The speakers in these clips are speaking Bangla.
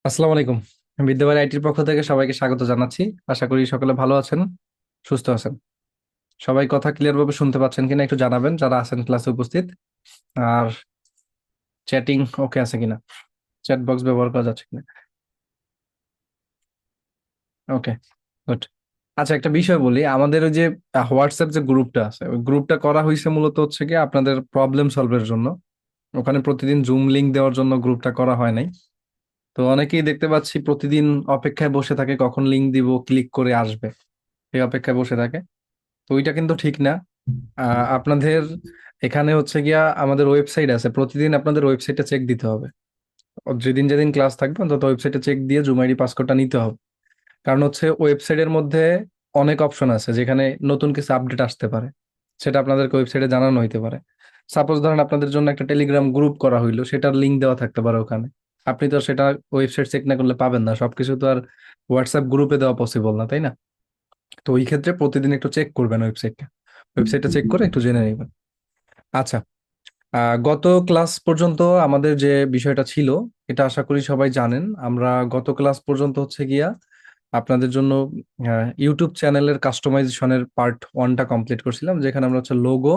আসসালামু আলাইকুম। বিদ্যাবাড়ি আইটির পক্ষ থেকে সবাইকে স্বাগত জানাচ্ছি। আশা করি সকলে ভালো আছেন, সুস্থ আছেন। সবাই কথা ক্লিয়ার ভাবে শুনতে পাচ্ছেন কিনা একটু জানাবেন যারা আছেন ক্লাসে উপস্থিত। আর চ্যাটিং ওকে আছে কিনা, চ্যাট বক্স ব্যবহার করা যাচ্ছে কিনা। ওকে, গুড। আচ্ছা, একটা বিষয় বলি, আমাদের ওই যে হোয়াটসঅ্যাপ যে গ্রুপটা আছে, ওই গ্রুপটা করা হয়েছে মূলত হচ্ছে কি আপনাদের প্রবলেম সলভের জন্য। ওখানে প্রতিদিন জুম লিংক দেওয়ার জন্য গ্রুপটা করা হয় নাই। তো অনেকেই দেখতে পাচ্ছি প্রতিদিন অপেক্ষায় বসে থাকে কখন লিংক দিব, ক্লিক করে আসবে, এই অপেক্ষায় বসে থাকে। তো ওইটা কিন্তু ঠিক না। আপনাদের এখানে হচ্ছে গিয়া আমাদের ওয়েবসাইট আছে, প্রতিদিন আপনাদের ওয়েবসাইটে চেক দিতে হবে। যেদিন যেদিন ক্লাস থাকবে অন্তত ওয়েবসাইটে চেক দিয়ে জুম আইডি পাসকোডটা নিতে হবে। কারণ হচ্ছে ওয়েবসাইটের মধ্যে অনেক অপশন আছে যেখানে নতুন কিছু আপডেট আসতে পারে, সেটা আপনাদেরকে ওয়েবসাইটে জানানো হইতে পারে। সাপোজ ধরেন আপনাদের জন্য একটা টেলিগ্রাম গ্রুপ করা হইলো, সেটার লিংক দেওয়া থাকতে পারে ওখানে। আপনি তো সেটা ওয়েবসাইট চেক না করলে পাবেন না, সবকিছু তো আর হোয়াটসঅ্যাপ গ্রুপে দেওয়া পসিবল না, তাই না? তো ওই ক্ষেত্রে প্রতিদিন একটু চেক করবেন ওয়েবসাইটটা চেক করে একটু জেনে নেবেন। আচ্ছা, গত ক্লাস পর্যন্ত আমাদের যে বিষয়টা ছিল, এটা আশা করি সবাই জানেন। আমরা গত ক্লাস পর্যন্ত হচ্ছে গিয়া আপনাদের জন্য ইউটিউব চ্যানেলের কাস্টমাইজেশনের পার্ট ওয়ানটা কমপ্লিট করছিলাম, যেখানে আমরা হচ্ছে লোগো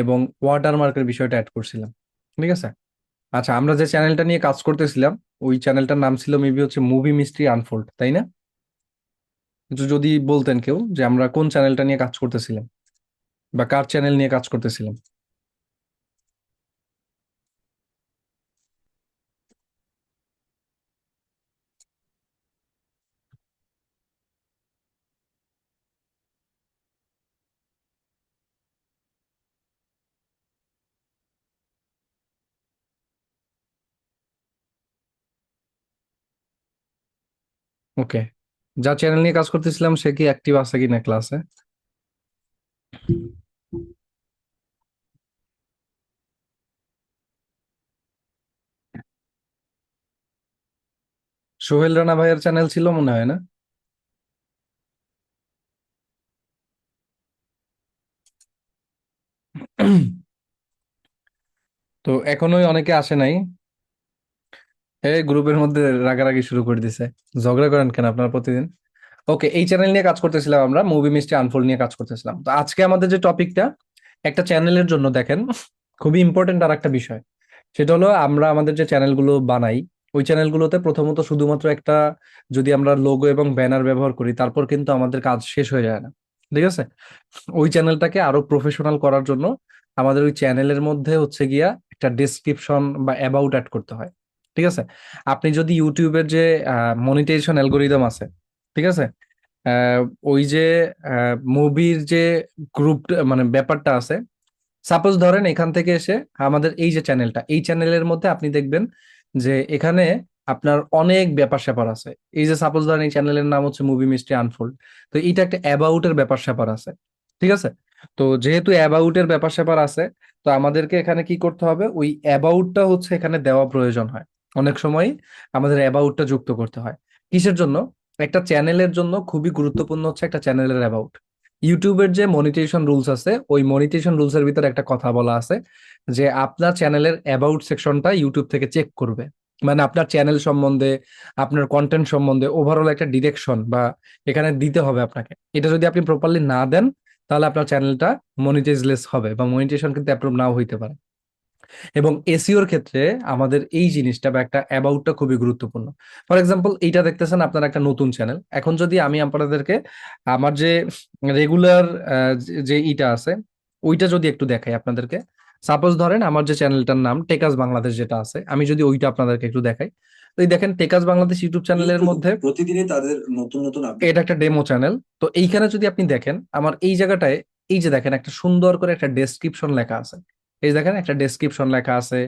এবং ওয়াটারমার্কের বিষয়টা অ্যাড করছিলাম। ঠিক আছে। আচ্ছা, আমরা যে চ্যানেলটা নিয়ে কাজ করতেছিলাম, ওই চ্যানেলটার নাম ছিল মেবি হচ্ছে মুভি মিস্ট্রি আনফোল্ড, তাই না? একটু যদি বলতেন কেউ যে আমরা কোন চ্যানেলটা নিয়ে কাজ করতেছিলাম বা কার চ্যানেল নিয়ে কাজ করতেছিলাম। ওকে, যা চ্যানেল নিয়ে কাজ করতেছিলাম সে কি অ্যাক্টিভ আছে কিনা ক্লাসে? সোহেল রানা ভাইয়ের চ্যানেল ছিল মনে হয়, না? তো এখনোই অনেকে আসে নাই। এই গ্রুপের মধ্যে রাগারাগি শুরু করে দিছে। ঝগড়া করেন কেন আপনারা প্রতিদিন? ওকে, এই চ্যানেল নিয়ে কাজ করতেছিলাম, আমরা মুভি মিস্ট্রি আনফোল্ড নিয়ে কাজ করতেছিলাম। তো আজকে আমাদের যে টপিকটা, একটা চ্যানেলের জন্য দেখেন খুবই ইম্পর্টেন্ট আর একটা বিষয়, সেটা হলো আমরা আমাদের যে চ্যানেলগুলো বানাই, ওই চ্যানেলগুলোতে প্রথমত শুধুমাত্র একটা, যদি আমরা লোগো এবং ব্যানার ব্যবহার করি তারপর কিন্তু আমাদের কাজ শেষ হয়ে যায় না। ঠিক আছে। ওই চ্যানেলটাকে আরো প্রফেশনাল করার জন্য আমাদের ওই চ্যানেলের মধ্যে হচ্ছে গিয়া একটা ডেসক্রিপশন বা অ্যাবাউট অ্যাড করতে হয়। ঠিক আছে। আপনি যদি ইউটিউবের যে মনিটাইজেশন অ্যালগোরিদম আছে, ঠিক আছে, আহ, ওই যে মুভির যে গ্রুপ মানে ব্যাপারটা আছে, সাপোজ ধরেন এখান থেকে এসে আমাদের এই যে চ্যানেলটা, এই চ্যানেলের মধ্যে আপনি দেখবেন যে এখানে আপনার অনেক ব্যাপার স্যাপার আছে। এই যে সাপোজ ধরেন এই চ্যানেলের নাম হচ্ছে মুভি মিস্ট্রি আনফোল্ড, তো এইটা একটা অ্যাবাউট এর ব্যাপার স্যাপার আছে। ঠিক আছে। তো যেহেতু অ্যাবাউট এর ব্যাপার স্যাপার আছে, তো আমাদেরকে এখানে কি করতে হবে, ওই অ্যাবাউটটা হচ্ছে এখানে দেওয়া প্রয়োজন হয়। অনেক সময় আমাদের অ্যাবাউটটা যুক্ত করতে হয়। কিসের জন্য? একটা চ্যানেলের জন্য খুবই গুরুত্বপূর্ণ হচ্ছে একটা চ্যানেলের অ্যাবাউট। ইউটিউবের যে মনিটাইজেশন রুলস আছে, ওই মনিটাইজেশন রুলস এর ভিতরে একটা কথা বলা আছে যে আপনার চ্যানেলের অ্যাবাউট সেকশনটা ইউটিউব থেকে চেক করবে। মানে আপনার চ্যানেল সম্বন্ধে, আপনার কন্টেন্ট সম্বন্ধে ওভারঅল একটা ডিরেকশন বা এখানে দিতে হবে আপনাকে। এটা যদি আপনি প্রপারলি না দেন, তাহলে আপনার চ্যানেলটা মনিটাইজলেস হবে বা মনিটাইজেশন কিন্তু অ্যাপ্রুভ নাও হইতে পারে। এবং এসইওর ক্ষেত্রে আমাদের এই জিনিসটা বা একটা অ্যাবাউটটা খুবই গুরুত্বপূর্ণ। ফর এক্সাম্পল, এইটা দেখতেছেন আপনার একটা নতুন চ্যানেল, এখন যদি আমি আপনাদেরকে আমার যে রেগুলার যে ইটা আছে ওইটা যদি একটু দেখাই আপনাদেরকে। সাপোজ ধরেন আমার যে চ্যানেলটার নাম টেকাস বাংলাদেশ যেটা আছে, আমি যদি ওইটা আপনাদেরকে একটু দেখাই। তো এই দেখেন টেকাস বাংলাদেশ ইউটিউব চ্যানেলের মধ্যে প্রতিদিনই তাদের নতুন নতুন আপডেট, এটা একটা ডেমো চ্যানেল। তো এইখানে যদি আপনি দেখেন আমার এই জায়গাটায়, এই যে দেখেন একটা সুন্দর করে একটা ডেসক্রিপশন লেখা আছে। এই যে দেখেন একটা ডেসক্রিপশন লেখা আছে,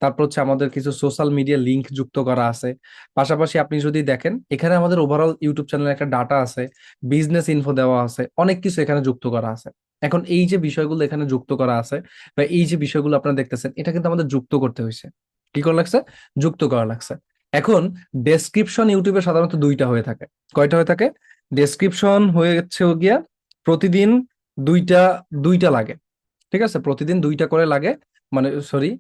তারপর হচ্ছে আমাদের কিছু সোশ্যাল মিডিয়া লিংক যুক্ত করা আছে। পাশাপাশি আপনি যদি দেখেন এখানে আমাদের ওভারঅল ইউটিউব চ্যানেলে একটা ডাটা আছে, বিজনেস ইনফো দেওয়া আছে, অনেক কিছু এখানে যুক্ত করা আছে। এখন এই যে বিষয়গুলো এখানে যুক্ত করা আছে বা এই যে বিষয়গুলো আপনারা দেখতেছেন, এটা কিন্তু আমাদের যুক্ত করতে হয়েছে। কি করা লাগছে? যুক্ত করা লাগছে। এখন ডেসক্রিপশন ইউটিউবে সাধারণত দুইটা হয়ে থাকে। কয়টা হয়ে থাকে? ডেসক্রিপশন হয়েছে গিয়া প্রতিদিন দুইটা, দুইটা লাগে। ঠিক আছে, প্রতিদিন দুইটা করে লাগে। মানে সরি,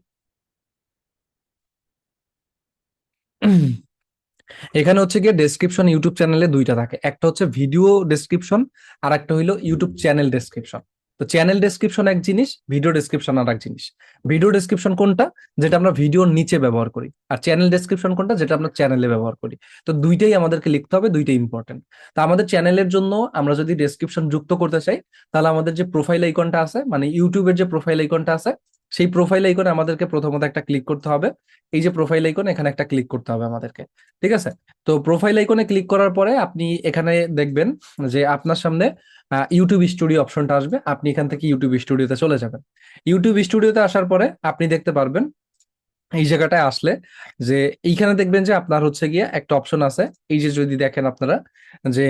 এখানে হচ্ছে গিয়ে ডেসক্রিপশন ইউটিউব চ্যানেলে দুইটা থাকে, একটা হচ্ছে ভিডিও ডেসক্রিপশন আর একটা হইলো ইউটিউব চ্যানেল ডেসক্রিপশন। তো চ্যানেল ডেসক্রিপশন এক জিনিস, ভিডিও ডেসক্রিপশন আর এক জিনিস। ভিডিও ডেসক্রিপশন কোনটা, যেটা আমরা ভিডিওর নিচে ব্যবহার করি, আর চ্যানেল ডেসক্রিপশন কোনটা, যেটা আমরা চ্যানেলে ব্যবহার করি। তো দুইটাই আমাদেরকে লিখতে হবে, দুইটাই ইম্পর্টেন্ট। তো আমাদের চ্যানেলের জন্য আমরা যদি ডেসক্রিপশন যুক্ত করতে চাই, তাহলে আমাদের যে প্রোফাইল আইকনটা আছে, মানে ইউটিউবের যে প্রোফাইল আইকনটা আছে, সেই প্রোফাইল আইকনে আমাদেরকে প্রথমত একটা ক্লিক করতে হবে। এই যে প্রোফাইল আইকন, এখানে একটা ক্লিক করতে হবে আমাদেরকে। ঠিক আছে। তো প্রোফাইল আইকনে ক্লিক করার পরে আপনি এখানে দেখবেন যে আপনার সামনে ইউটিউব স্টুডিও অপশনটা আসবে, আপনি এখান থেকে ইউটিউব স্টুডিওতে চলে যাবেন। ইউটিউব স্টুডিওতে আসার পরে আপনি দেখতে পারবেন এই জায়গাটায় আসলে যে এইখানে দেখবেন যে আপনার হচ্ছে গিয়ে একটা অপশন আছে। এই যে যদি দেখেন আপনারা যে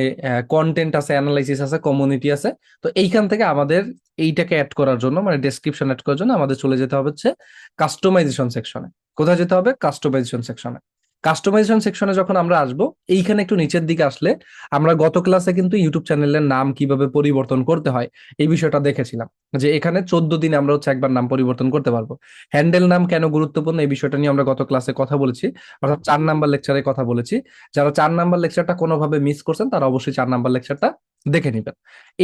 কন্টেন্ট আছে, অ্যানালাইসিস আছে, কমিউনিটি আছে। তো এইখান থেকে আমাদের এইটাকে অ্যাড করার জন্য, মানে ডেসক্রিপশন অ্যাড করার জন্য আমাদের চলে যেতে হবে হচ্ছে কাস্টমাইজেশন সেকশনে। কোথায় যেতে হবে? কাস্টমাইজেশন সেকশনে। কাস্টমাইজেশন সেকশনে যখন আমরা আসবো, এইখানে একটু নিচের দিকে আসলে আমরা গত ক্লাসে কিন্তু ইউটিউব চ্যানেলের নাম কিভাবে পরিবর্তন করতে হয় এই বিষয়টা দেখেছিলাম, যে এখানে 14 দিনে আমরা হচ্ছে একবার নাম পরিবর্তন করতে পারবো। হ্যান্ডেল নাম কেন গুরুত্বপূর্ণ এই বিষয়টা নিয়ে আমরা গত ক্লাসে কথা বলেছি, অর্থাৎ 4 নাম্বার লেকচারে কথা বলেছি। যারা 4 নাম্বার লেকচারটা কোনোভাবে মিস করছেন তারা অবশ্যই 4 নাম্বার লেকচারটা দেখে নেবেন।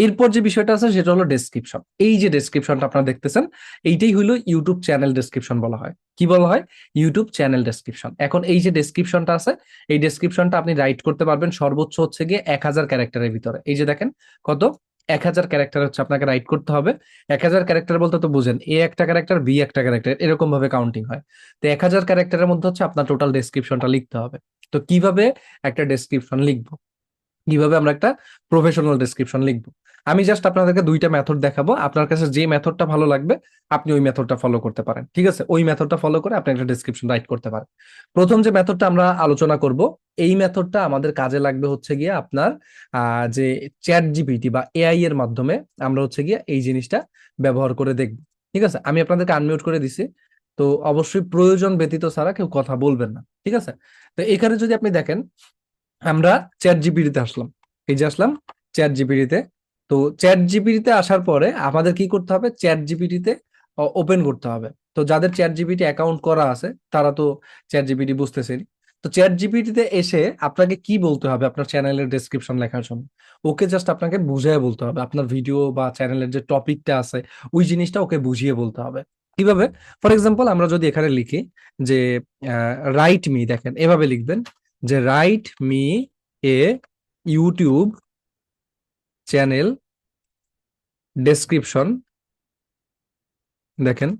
এরপর যে বিষয়টা আছে সেটা হলো ডেসক্রিপশন। এই যে ডেসক্রিপশনটা আপনারা দেখতেছেন, এইটাই হলো ইউটিউব চ্যানেল ডেসক্রিপশন বলা হয়। কি বলা হয়? YouTube channel description. এখন এই যে ডেসক্রিপশনটা আছে, এই ডেসক্রিপশনটা আপনি রাইট করতে পারবেন সর্বোচ্চ হচ্ছে গিয়ে 1000 ক্যারেক্টারের ভিতরে। এই যে দেখেন কত, 1000 ক্যারেক্টার হচ্ছে আপনাকে রাইট করতে হবে। 1000 ক্যারেক্টার বলতে তো বুঝেন, এ একটা ক্যারেক্টার, বি একটা ক্যারেক্টার, এরকম ভাবে কাউন্টিং হয়। তো 1000 ক্যারেক্টারের মধ্যে হচ্ছে আপনার টোটাল ডেসক্রিপশনটা লিখতে হবে। তো কিভাবে একটা ডেসক্রিপশন লিখবো, কিভাবে আমরা একটা প্রফেশনাল ডেসক্রিপশন লিখবো, আমি জাস্ট আপনাদেরকে দুইটা মেথড দেখাবো। আপনার কাছে যে মেথডটা ভালো লাগবে আপনি ওই মেথডটা ফলো করতে পারেন। ঠিক আছে, ওই মেথডটা ফলো করে আপনি একটা ডেসক্রিপশন রাইট করতে পারেন। প্রথম যে মেথডটা আমরা আলোচনা করব, এই মেথডটা আমাদের কাজে লাগবে হচ্ছে গিয়ে আপনার যে চ্যাট জিপিটি বা এআই এর মাধ্যমে আমরা হচ্ছে গিয়ে এই জিনিসটা ব্যবহার করে দেখব। ঠিক আছে, আমি আপনাদেরকে আনমিউট করে দিছি। তো অবশ্যই প্রয়োজন ব্যতীত ছাড়া কেউ কথা বলবেন না। ঠিক আছে। তো এখানে যদি আপনি দেখেন, আমরা চ্যাট জিপিটিতে আসলাম। এই যে আসলাম চ্যাট জিপিটিতে। তো চ্যাট জিপিটিতে আসার পরে আমাদের কি করতে হবে? চ্যাট জিপিটিতে ওপেন করতে হবে। তো যাদের চ্যাট জিপিটি অ্যাকাউন্ট করা আছে তারা তো চ্যাট জিপিটি বুঝতেছেন। তো চ্যাট জিপিটিতে এসে আপনাকে কি বলতে হবে আপনার চ্যানেলের ডেসক্রিপশন লেখার জন্য? ওকে জাস্ট আপনাকে বুঝিয়ে বলতে হবে আপনার ভিডিও বা চ্যানেলের যে টপিকটা আছে ওই জিনিসটা ওকে বুঝিয়ে বলতে হবে। কিভাবে? ফর এক্সাম্পল আমরা যদি এখানে লিখি যে রাইট মি, দেখেন এভাবে লিখবেন যে write me a YouTube channel description. দেখেন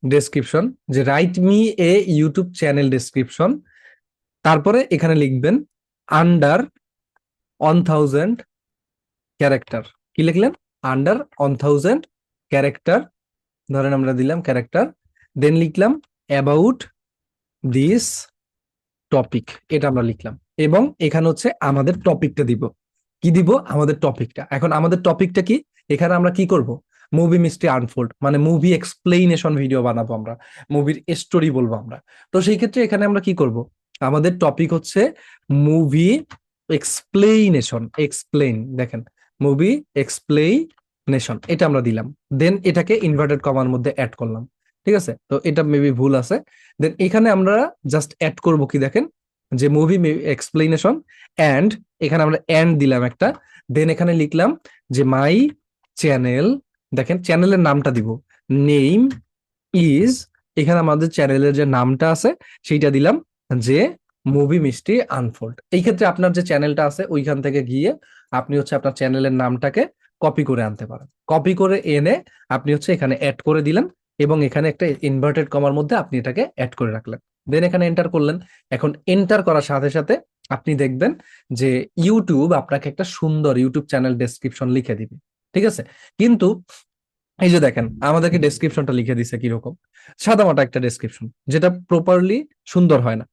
ডেসক্রিপশন, যে write me a YouTube channel description. তারপরে এখানে লিখবেন আন্ডার 1000 ক্যারেক্টার। কি লিখলেন? Under 1000 character. ধরেন আমরা দিলাম ক্যারেক্টার, দেন লিখলাম অ্যাবাউট দিস টপিক, এটা আমরা লিখলাম। এবং এখানে হচ্ছে আমাদের টপিকটা দিব। কি দিব? আমাদের টপিকটা। এখন আমাদের টপিকটা কি? এখানে আমরা কি করব? মুভি মিস্ট্রি আনফোল্ড, মানে মুভি এক্সপ্লেইনেশন ভিডিও বানাবো আমরা, মুভির স্টোরি বলবো আমরা। তো সেই ক্ষেত্রে এখানে আমরা কি করব? আমাদের টপিক হচ্ছে মুভি এক্সপ্লেইনেশন, এক্সপ্লেইন, দেখেন মুভি এক্সপ্লেইনেশন, এটা আমরা দিলাম। দেন এটাকে ইনভার্টেড কমার মধ্যে অ্যাড করলাম। ঠিক আছে, তো এটা মেবি ভুল আছে। দেন এখানে আমরা জাস্ট অ্যাড করব কি, দেখেন যে মুভি এক্সপ্লেনেশন অ্যান্ড, এখানে আমরা অ্যান্ড দিলাম একটা। দেন এখানে লিখলাম যে মাই চ্যানেল, দেখেন চ্যানেলের নামটা দিব, নেম ইজ, এখানে আমাদের চ্যানেলের যে নামটা আছে সেইটা দিলাম, যে মুভি মিস্ট্রি আনফোল্ড। এই ক্ষেত্রে আপনার যে চ্যানেলটা আছে ওইখান থেকে গিয়ে আপনি হচ্ছে আপনার চ্যানেলের নামটাকে কপি করে আনতে পারেন। কপি করে এনে আপনি হচ্ছে এখানে অ্যাড করে দিলেন, এবং এখানে একটা ইনভার্টেড কমার মধ্যে আপনি এটাকে অ্যাড করে রাখলেন। দেন এখানে এন্টার করলেন। এখন এন্টার করার সাথে সাথে আপনি দেখবেন যে ইউটিউব আপনাকে একটা সুন্দর ইউটিউব চ্যানেল ডেসক্রিপশন লিখে দিবে। ঠিক আছে, কিন্তু এই যে দেখেন আমাদেরকে ডেসক্রিপশনটা লিখে দিছে কিরকম, সাদামাটা একটা ডেসক্রিপশন, যেটা প্রপারলি সুন্দর হয় না।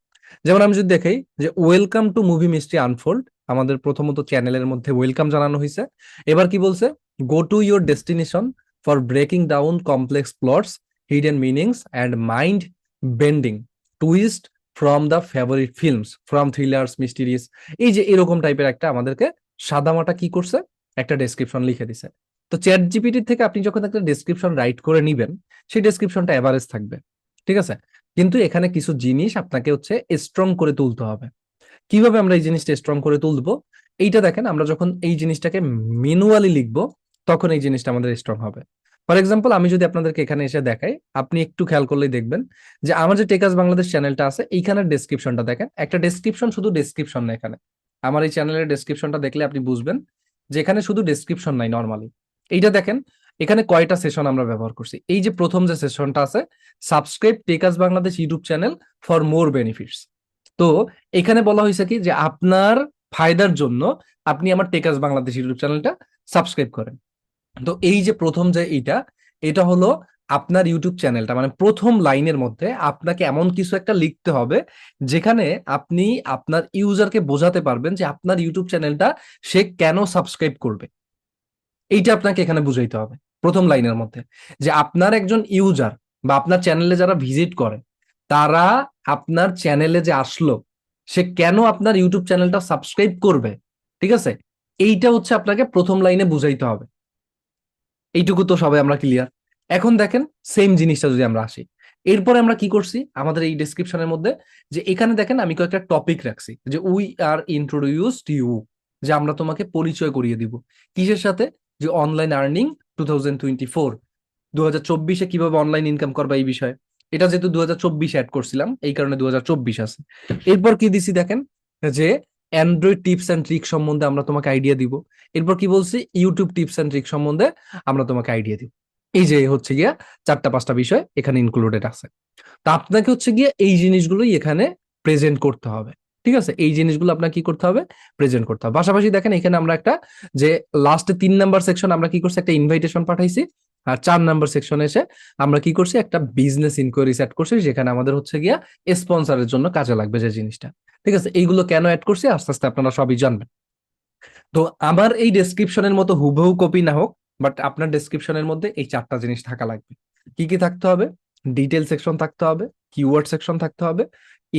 যেমন আমি যদি দেখাই যে welcome to movie mystery unfold, আমাদের প্রথমত চ্যানেলের মধ্যে ওয়েলকাম জানানো হয়েছে। এবার কি বলছে? Go to your destination for breaking down complex plots, hidden meanings and mind bending twist from the favourite films, from thrillers mysterious. এই যে এরকম টাইপের একটা আমাদেরকে সাদামাটা কি করছে, একটা ডেসক্রিপশন লিখে দিছে। তো চ্যাট জিপিটি থেকে আপনি যখন একটা ডেসক্রিপশন রাইট করে নিবেন, সেই ডেসক্রিপশনটা এভারেজ থাকবে। ঠিক আছে, কিন্তু এখানে কিছু জিনিস আপনাকে হচ্ছে স্ট্রং করে তুলতে হবে। কিভাবে আমরা এই জিনিসটা স্ট্রং করে তুলবো? এইটা দেখেন, আমরা যখন এই জিনিসটাকে ম্যানুয়ালি লিখবো তখন এই জিনিসটা আমাদের স্ট্রং হবে। ফর এক্সাম্পল, আমি যদি আপনাদেরকে এখানে এসে দেখাই, আপনি একটু খেয়াল করলেই দেখবেন যে আমার যে টেকাস বাংলাদেশ চ্যানেলটা আছে এইখানের ডেসক্রিপশনটা দেখেন, একটা ডেসক্রিপশন, শুধু ডেসক্রিপশন না এখানে। আমার এই চ্যানেলের ডেসক্রিপশনটা দেখলে আপনি বুঝবেন যে এখানে শুধু ডেসক্রিপশন নাই নর্মালি। এইটা দেখেন, এখানে কয়টা সেশন আমরা ব্যবহার করছি। এই যে প্রথম যে সেশনটা আছে, সাবস্ক্রাইব টেকাস Bangladesh YouTube channel for more benefits. তো এখানে বলা হয়েছে কি যে আপনার ফায়দার জন্য আপনি আমার টেকাস বাংলাদেশ ইউটিউব চ্যানেলটা সাবস্ক্রাইব করেন। তো এই যে প্রথম যে এটা হলো আপনার ইউটিউব চ্যানেলটা, মানে প্রথম লাইনের মধ্যে আপনাকে এমন কিছু একটা লিখতে হবে যেখানে আপনি আপনার ইউজারকে বোঝাতে পারবেন যে আপনার ইউটিউব চ্যানেলটা সে কেন সাবস্ক্রাইব করবে। এইটা আপনাকে এখানে বুঝাইতে হবে প্রথম লাইনের মধ্যে, যে আপনার একজন ইউজার বা আপনার চ্যানেলে যারা ভিজিট করে তারা আপনার চ্যানেলে যে আসলো, সে কেন আপনার ইউটিউব চ্যানেলটা সাবস্ক্রাইব করবে। ঠিক আছে, এইটা হচ্ছে আপনাকে প্রথম লাইনে বুঝাইতে হবে। এইটুকু তো সবাই আমরা ক্লিয়ার। এখন দেখেন সেম জিনিসটা যদি আমরা আসি, এরপরে আমরা কি করছি আমাদের এই ডেসক্রিপশনের মধ্যে, যে এখানে দেখেন আমি কয়েকটা টপিক রাখছি, যে উই আর ইন্ট্রোডিউসড ইউ, যে আমরা তোমাকে পরিচয় করিয়ে দিব কিসের সাথে, যে অনলাইন আর্নিং 2024, 2024 কিভাবে অনলাইন ইনকাম করবা এই বিষয়ে। এটা যেহেতু 2024 অ্যাড করছিলাম এই কারণে 2024 আছে। এরপর কি দিছি দেখেন, যে অ্যান্ড্রয়েড টিপস অ্যান্ড ট্রিক সম্বন্ধে আমরা তোমাকে আইডিয়া দিব। এরপর কি বলছি, ইউটিউব টিপস অ্যান্ড ট্রিক সম্বন্ধে আমরা তোমাকে আইডিয়া দিব। এই যে হচ্ছে গিয়া চারটা পাঁচটা বিষয় এখানে ইনক্লুডেড আছে। তা আপনাকে হচ্ছে গিয়ে এই জিনিসগুলোই এখানে প্রেজেন্ট করতে হবে। ঠিক আছে, এই জিনিসগুলো আপনার কি করতে হবে, প্রেজেন্ট করতে হবে। পাশাপাশি দেখেন এখানে আমরা একটা, যে লাস্টে 3 নাম্বার সেকশন আমরা কি করছি, একটা ইনভাইটেশন পাঠাইছি। আর 4 নাম্বার সেকশনে এসে আমরা কি করছি, একটা বিজনেস ইনকোয়ারি সেট করছি, যেখানে আমাদের হচ্ছে গিয়া স্পন্সরের জন্য কাজে লাগবে যে জিনিসটা। ঠিক আছে, এইগুলো কেন অ্যাড করছি আস্তে আস্তে আপনারা সবই জানবেন। তো আমার এই ডেসক্রিপশনের মতো হুবহু কপি না হোক, বাট আপনার ডেসক্রিপশনের মধ্যে এই চারটা জিনিস থাকা লাগবে। কি কি থাকতে হবে? ডিটেল সেকশন থাকতে হবে, কিওয়ার্ড সেকশন থাকতে হবে,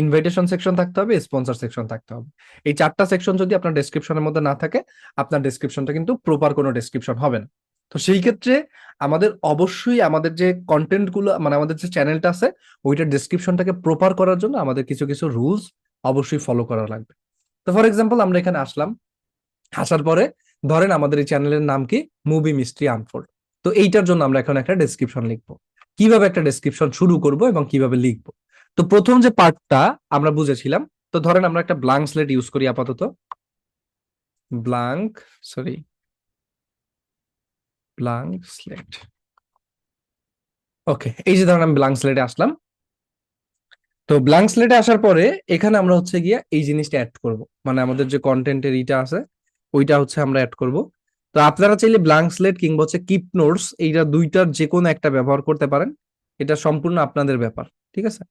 ইনভাইটেশন সেকশন থাকতে হবে, স্পন্সর সেকশন থাকতে হবে। এই চারটা সেকশন যদি আপনার ডেসক্রিপশনের মধ্যে না থাকে, আপনার ডেসক্রিপশনটা কিন্তু প্রপার কোনো ডেসক্রিপশন হবে না। তো সেই ক্ষেত্রে আমাদের অবশ্যই আমাদের যে কন্টেন্ট গুলো, মানে আমাদের যে চ্যানেলটা আছে, ওইটার ডেসক্রিপশনটাকে প্রপার করার জন্য আমাদের কিছু কিছু রুলস অবশ্যই ফলো করা লাগবে। তো ফর এক্সাম্পল, আমরা এখানে আসলাম, আসার পরে ধরেন আমাদের এই চ্যানেলের নাম কি, মুভি মিস্ট্রি আনফোল্ড। তো এইটার জন্য আমরা এখন একটা ডেসক্রিপশন লিখবো। কিভাবে একটা ডেসক্রিপশন শুরু করব এবং কিভাবে লিখবো? তো প্রথম যে পার্টটা আমরা বুঝেছিলাম, তো ধরেন আমরা একটা ব্ল্যাঙ্ক স্লেট ইউজ করি আপাতত। Blank, sorry, blank slate. Okay, এই যে ধরেন আমি ব্ল্যাঙ্ক স্লেটে আসলাম। তো ব্ল্যাঙ্ক স্লেটে আসার পরে এখানে আমরা হচ্ছে গিয়ে এই জিনিসটা অ্যাড করব, মানে আমাদের যে কন্টেন্টের ইটা আছে ওইটা হচ্ছে আমরা অ্যাড করব। তো আপনারা চাইলে ব্ল্যাঙ্ক স্লেট কিংবা হচ্ছে কিপ নোটস, এইটা দুইটার যে কোনো একটা ব্যবহার করতে পারেন। এটা সম্পূর্ণ আপনাদের ব্যাপার। ঠিক আছে,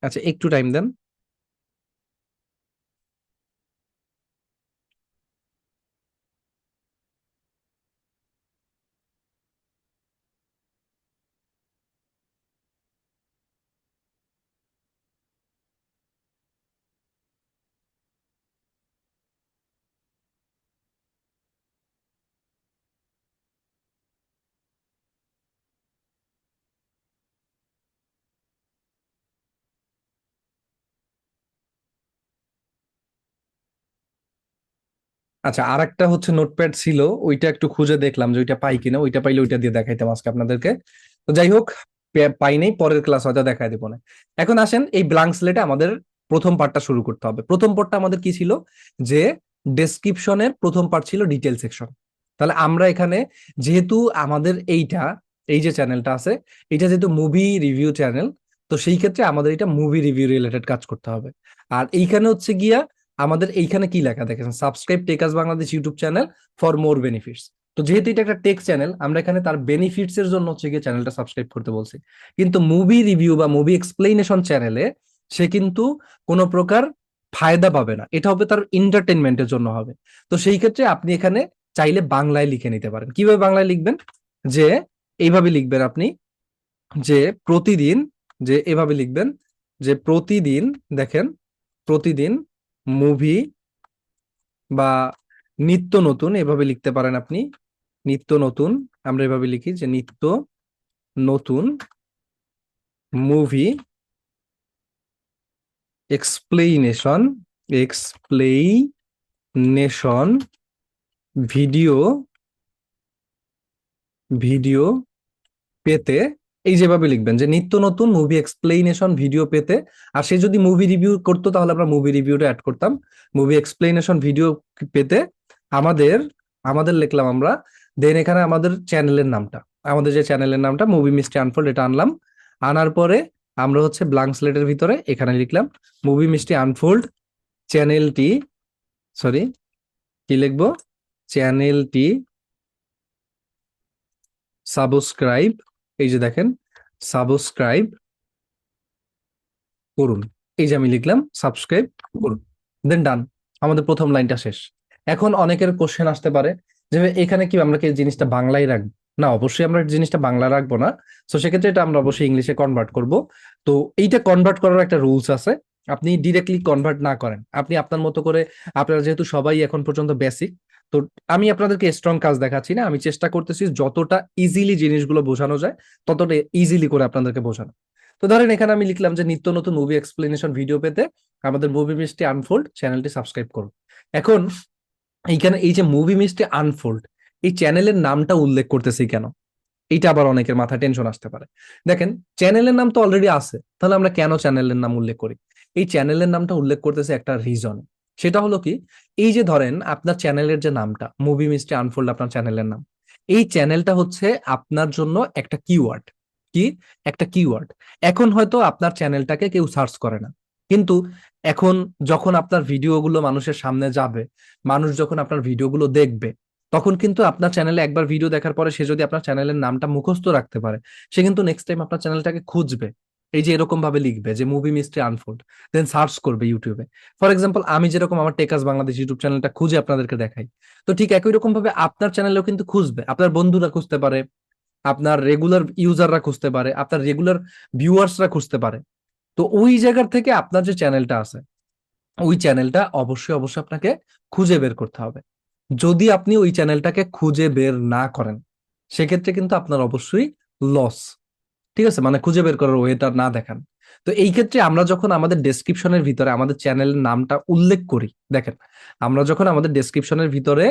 আচ্ছা একটু টাইম দেন। আচ্ছা, আর একটা হচ্ছে নোটপ্যাড ছিল, ওইটা একটু খুঁজে দেখলাম যে ওইটা পাই কিনা, ওইটা পাইলে ওইটা দিয়ে দেখাইতাম আজকে আপনাদেরকে। তো যাই হোক, পাই নাই, পরের ক্লাস হয়তো দেখাই দেবো না। এখন আসেন এই ব্ল্যাঙ্ক স্লেটে আমাদের প্রথম পার্টটা শুরু করতে হবে। প্রথম পার্টটা আমাদের কি ছিল, যে ডেসক্রিপশনের প্রথম পার্ট ছিল ডিটেল সেকশন। তাহলে আমরা এখানে, যেহেতু আমাদের এই যে চ্যানেলটা আছে, এটা যেহেতু মুভি রিভিউ চ্যানেল, তো সেই ক্ষেত্রে আমাদের এটা মুভি রিভিউ রিলেটেড কাজ করতে হবে। আর এইখানে হচ্ছে গিয়া আমাদের এইখানে কি লেখা দেখেন, সাবস্ক্রাইব টেকাস Bangladesh YouTube channel for more benefits. তো যেহেতু এটা একটা টেক চ্যানেল, আমরা এখানে তার বেনিফিটস এর জন্য হচ্ছে গিয়ে চ্যানেলটা সাবস্ক্রাইব করতে বলছি। কিন্তু মুভি রিভিউ বা মুভি এক্সপ্লেনেশন চ্যানেলে সে কিন্তু কোনো প্রকার ফায়দা পাবে না, এটা হবে তার এন্টারটেনমেন্টের জন্য হবে। তো সেই ক্ষেত্রে আপনি এখানে চাইলে বাংলায় লিখে নিতে পারেন। কিভাবে বাংলায় লিখবেন, যে এইভাবে লিখবেন আপনি, যে প্রতিদিন, যে এভাবে লিখবেন, যে প্রতিদিন, দেখেন, প্রতিদিন মুভি বা নিত্য নতুন, এভাবে লিখতে পারেন আপনি। নিত্য নতুন, আমরা এভাবে লিখি যে নিত্য নতুন মুভি এক্সপ্লেনেশন এক্সপ্লেইনেশন ভিডিও ভিডিও পেতে, এই যেভাবে লিখবেন যে নিত্য নতুন মুভি এক্সপ্লেনেশন ভিডিও পেতে। আর সে যদি মুভি রিভিউ করতো তাহলে আমরা মুভি রিভিউটা অ্যাড করতাম। মুভি এক্সপ্লেনেশন ভিডিও পেতে আমাদের আমাদের লিখলাম আমরা। দেন এখানে আমাদের চ্যানেলের নামটা, আমাদের যে চ্যানেলের নামটা মুভি মিস্ট্রি আনফোল্ড, এটা আনলাম। আনার পরে আমরা হচ্ছে ব্ল্যাঙ্ক স্লেটের ভিতরে এখানে লিখলাম মুভি মিস্ট্রি আনফোল্ড চ্যানেলটি, সরি কি লিখবো, চ্যানেলটি সাবস্ক্রাইব, এই যে দেখেন সাবস্ক্রাইব করুন। এই যে আমি লিখলাম সাবস্ক্রাইব করুন, দেন ডান। আমাদের প্রথম লাইনটা শেষ। এখন অনেকের কোশ্চেন আসতে পারে যে এখানে কি আমরা কি জিনিসটা বাংলায় রাখবো? না, অবশ্যই আমরা জিনিসটা বাংলা রাখবো না। তো সেক্ষেত্রে এটা আমরা অবশ্যই ইংলিশে কনভার্ট করব। তো এইটা কনভার্ট করার একটা রুলস আছে। আপনি ডিরেক্টলি কনভার্ট না করেন, আপনি আপনার মতো করে, আপনারা যেহেতু সবাই এখন পর্যন্ত বেসিক, তো আমি আপনাদেরকে স্ট্রং কাজ দেখাচ্ছি না, আমি চেষ্টা করতেছি যতটা ইজিলি জিনিসগুলো বোঝানো যায় ততটা ইজিলি করে আপনাদেরকে বোঝানো। তো ধরেন এখানে আমি লিখলাম যে নিত্য নতুন মুভি এক্সপ্লেনেশন ভিডিও পেতে আমাদের মুভি মিস্ট্রি আনফোল্ড চ্যানেলটি সাবস্ক্রাইব করুন। এখন এইখানে এই যে মুভি মিস্ট্রি আনফোল্ড, এই চ্যানেলের নামটা উল্লেখ করতেছি কেন? এইটা আবার অনেকের মাথায় টেনশন আসতে পারে। দেখেন, চ্যানেলের নাম তো অলরেডি আছে, তাহলে আমরা কেন চ্যানেলের নাম উল্লেখ করি? এই চ্যানেলের নামটা উল্লেখ করতেছে একটা রিজন। সেটা হলো কি, এই যে ধরেন আপনার চ্যানেলের যে নামটা মুভি মিস্ট্রি আনফোল্ড, আপনার চ্যানেলের নাম, এই চ্যানেলটা হচ্ছে আপনার জন্য একটা কিওয়ার্ড। কি? একটা কিওয়ার্ড। এখন হয়তো আপনার চ্যানেলটাকে কেউ সার্চ করে না, কিন্তু এখন যখন আপনার ভিডিওগুলো মানুষের সামনে যাবে, মানুষ যখন আপনার ভিডিওগুলো দেখবে, তখন কিন্তু আপনার চ্যানেলে একবার ভিডিও দেখার পরে সে যদি আপনার চ্যানেলের নামটা মুখস্থ রাখতে পারে, সে কিন্তু নেক্সট টাইম আপনার চ্যানেলটাকে খুঁজবে। এই যে এরকম ভাবে লিখবে যে মুভি মিস্ট্রি আনফোল্ড, দেন সার্চ করবে ইউটিউবে। ফর এক্সাম্পল, আমি যেরকম আমার টেকাস বাংলাদেশ ইউটিউব চ্যানেলটা খুঁজে আপনাদেরকে দেখাই, তো ঠিক একই রকম ভাবে আপনার চ্যানেলেও কিন্তু খুঁজবে, আপনার বন্ধুরা খুঁজতে পারে, আপনার রেগুলার ইউজাররা খুঁজতে পারে, আপনার রেগুলার ভিউয়ার্সরা খুঁজতে পারে। তো ওই জায়গার থেকে আপনার যে চ্যানেলটা আছে, ওই চ্যানেলটা অবশ্যই অবশ্যই আপনাকে খুঁজে বের করতে হবে। যদি আপনি ওই চ্যানেলটাকে খুঁজে বের না করেন, সেক্ষেত্রে কিন্তু আপনার অবশ্যই লস। ঠিক আছে, মানে খুঁজে বের করার ওয়েটা না দেখান। তো এই ক্ষেত্রে আমরা যখন আমাদের ডেসক্রিপশনের ভিতরে আমাদের চ্যানেলের নামটা উল্লেখ করি, দেখেন, আমরা যখন আমাদের ডেসক্রিপশনের ভিতরে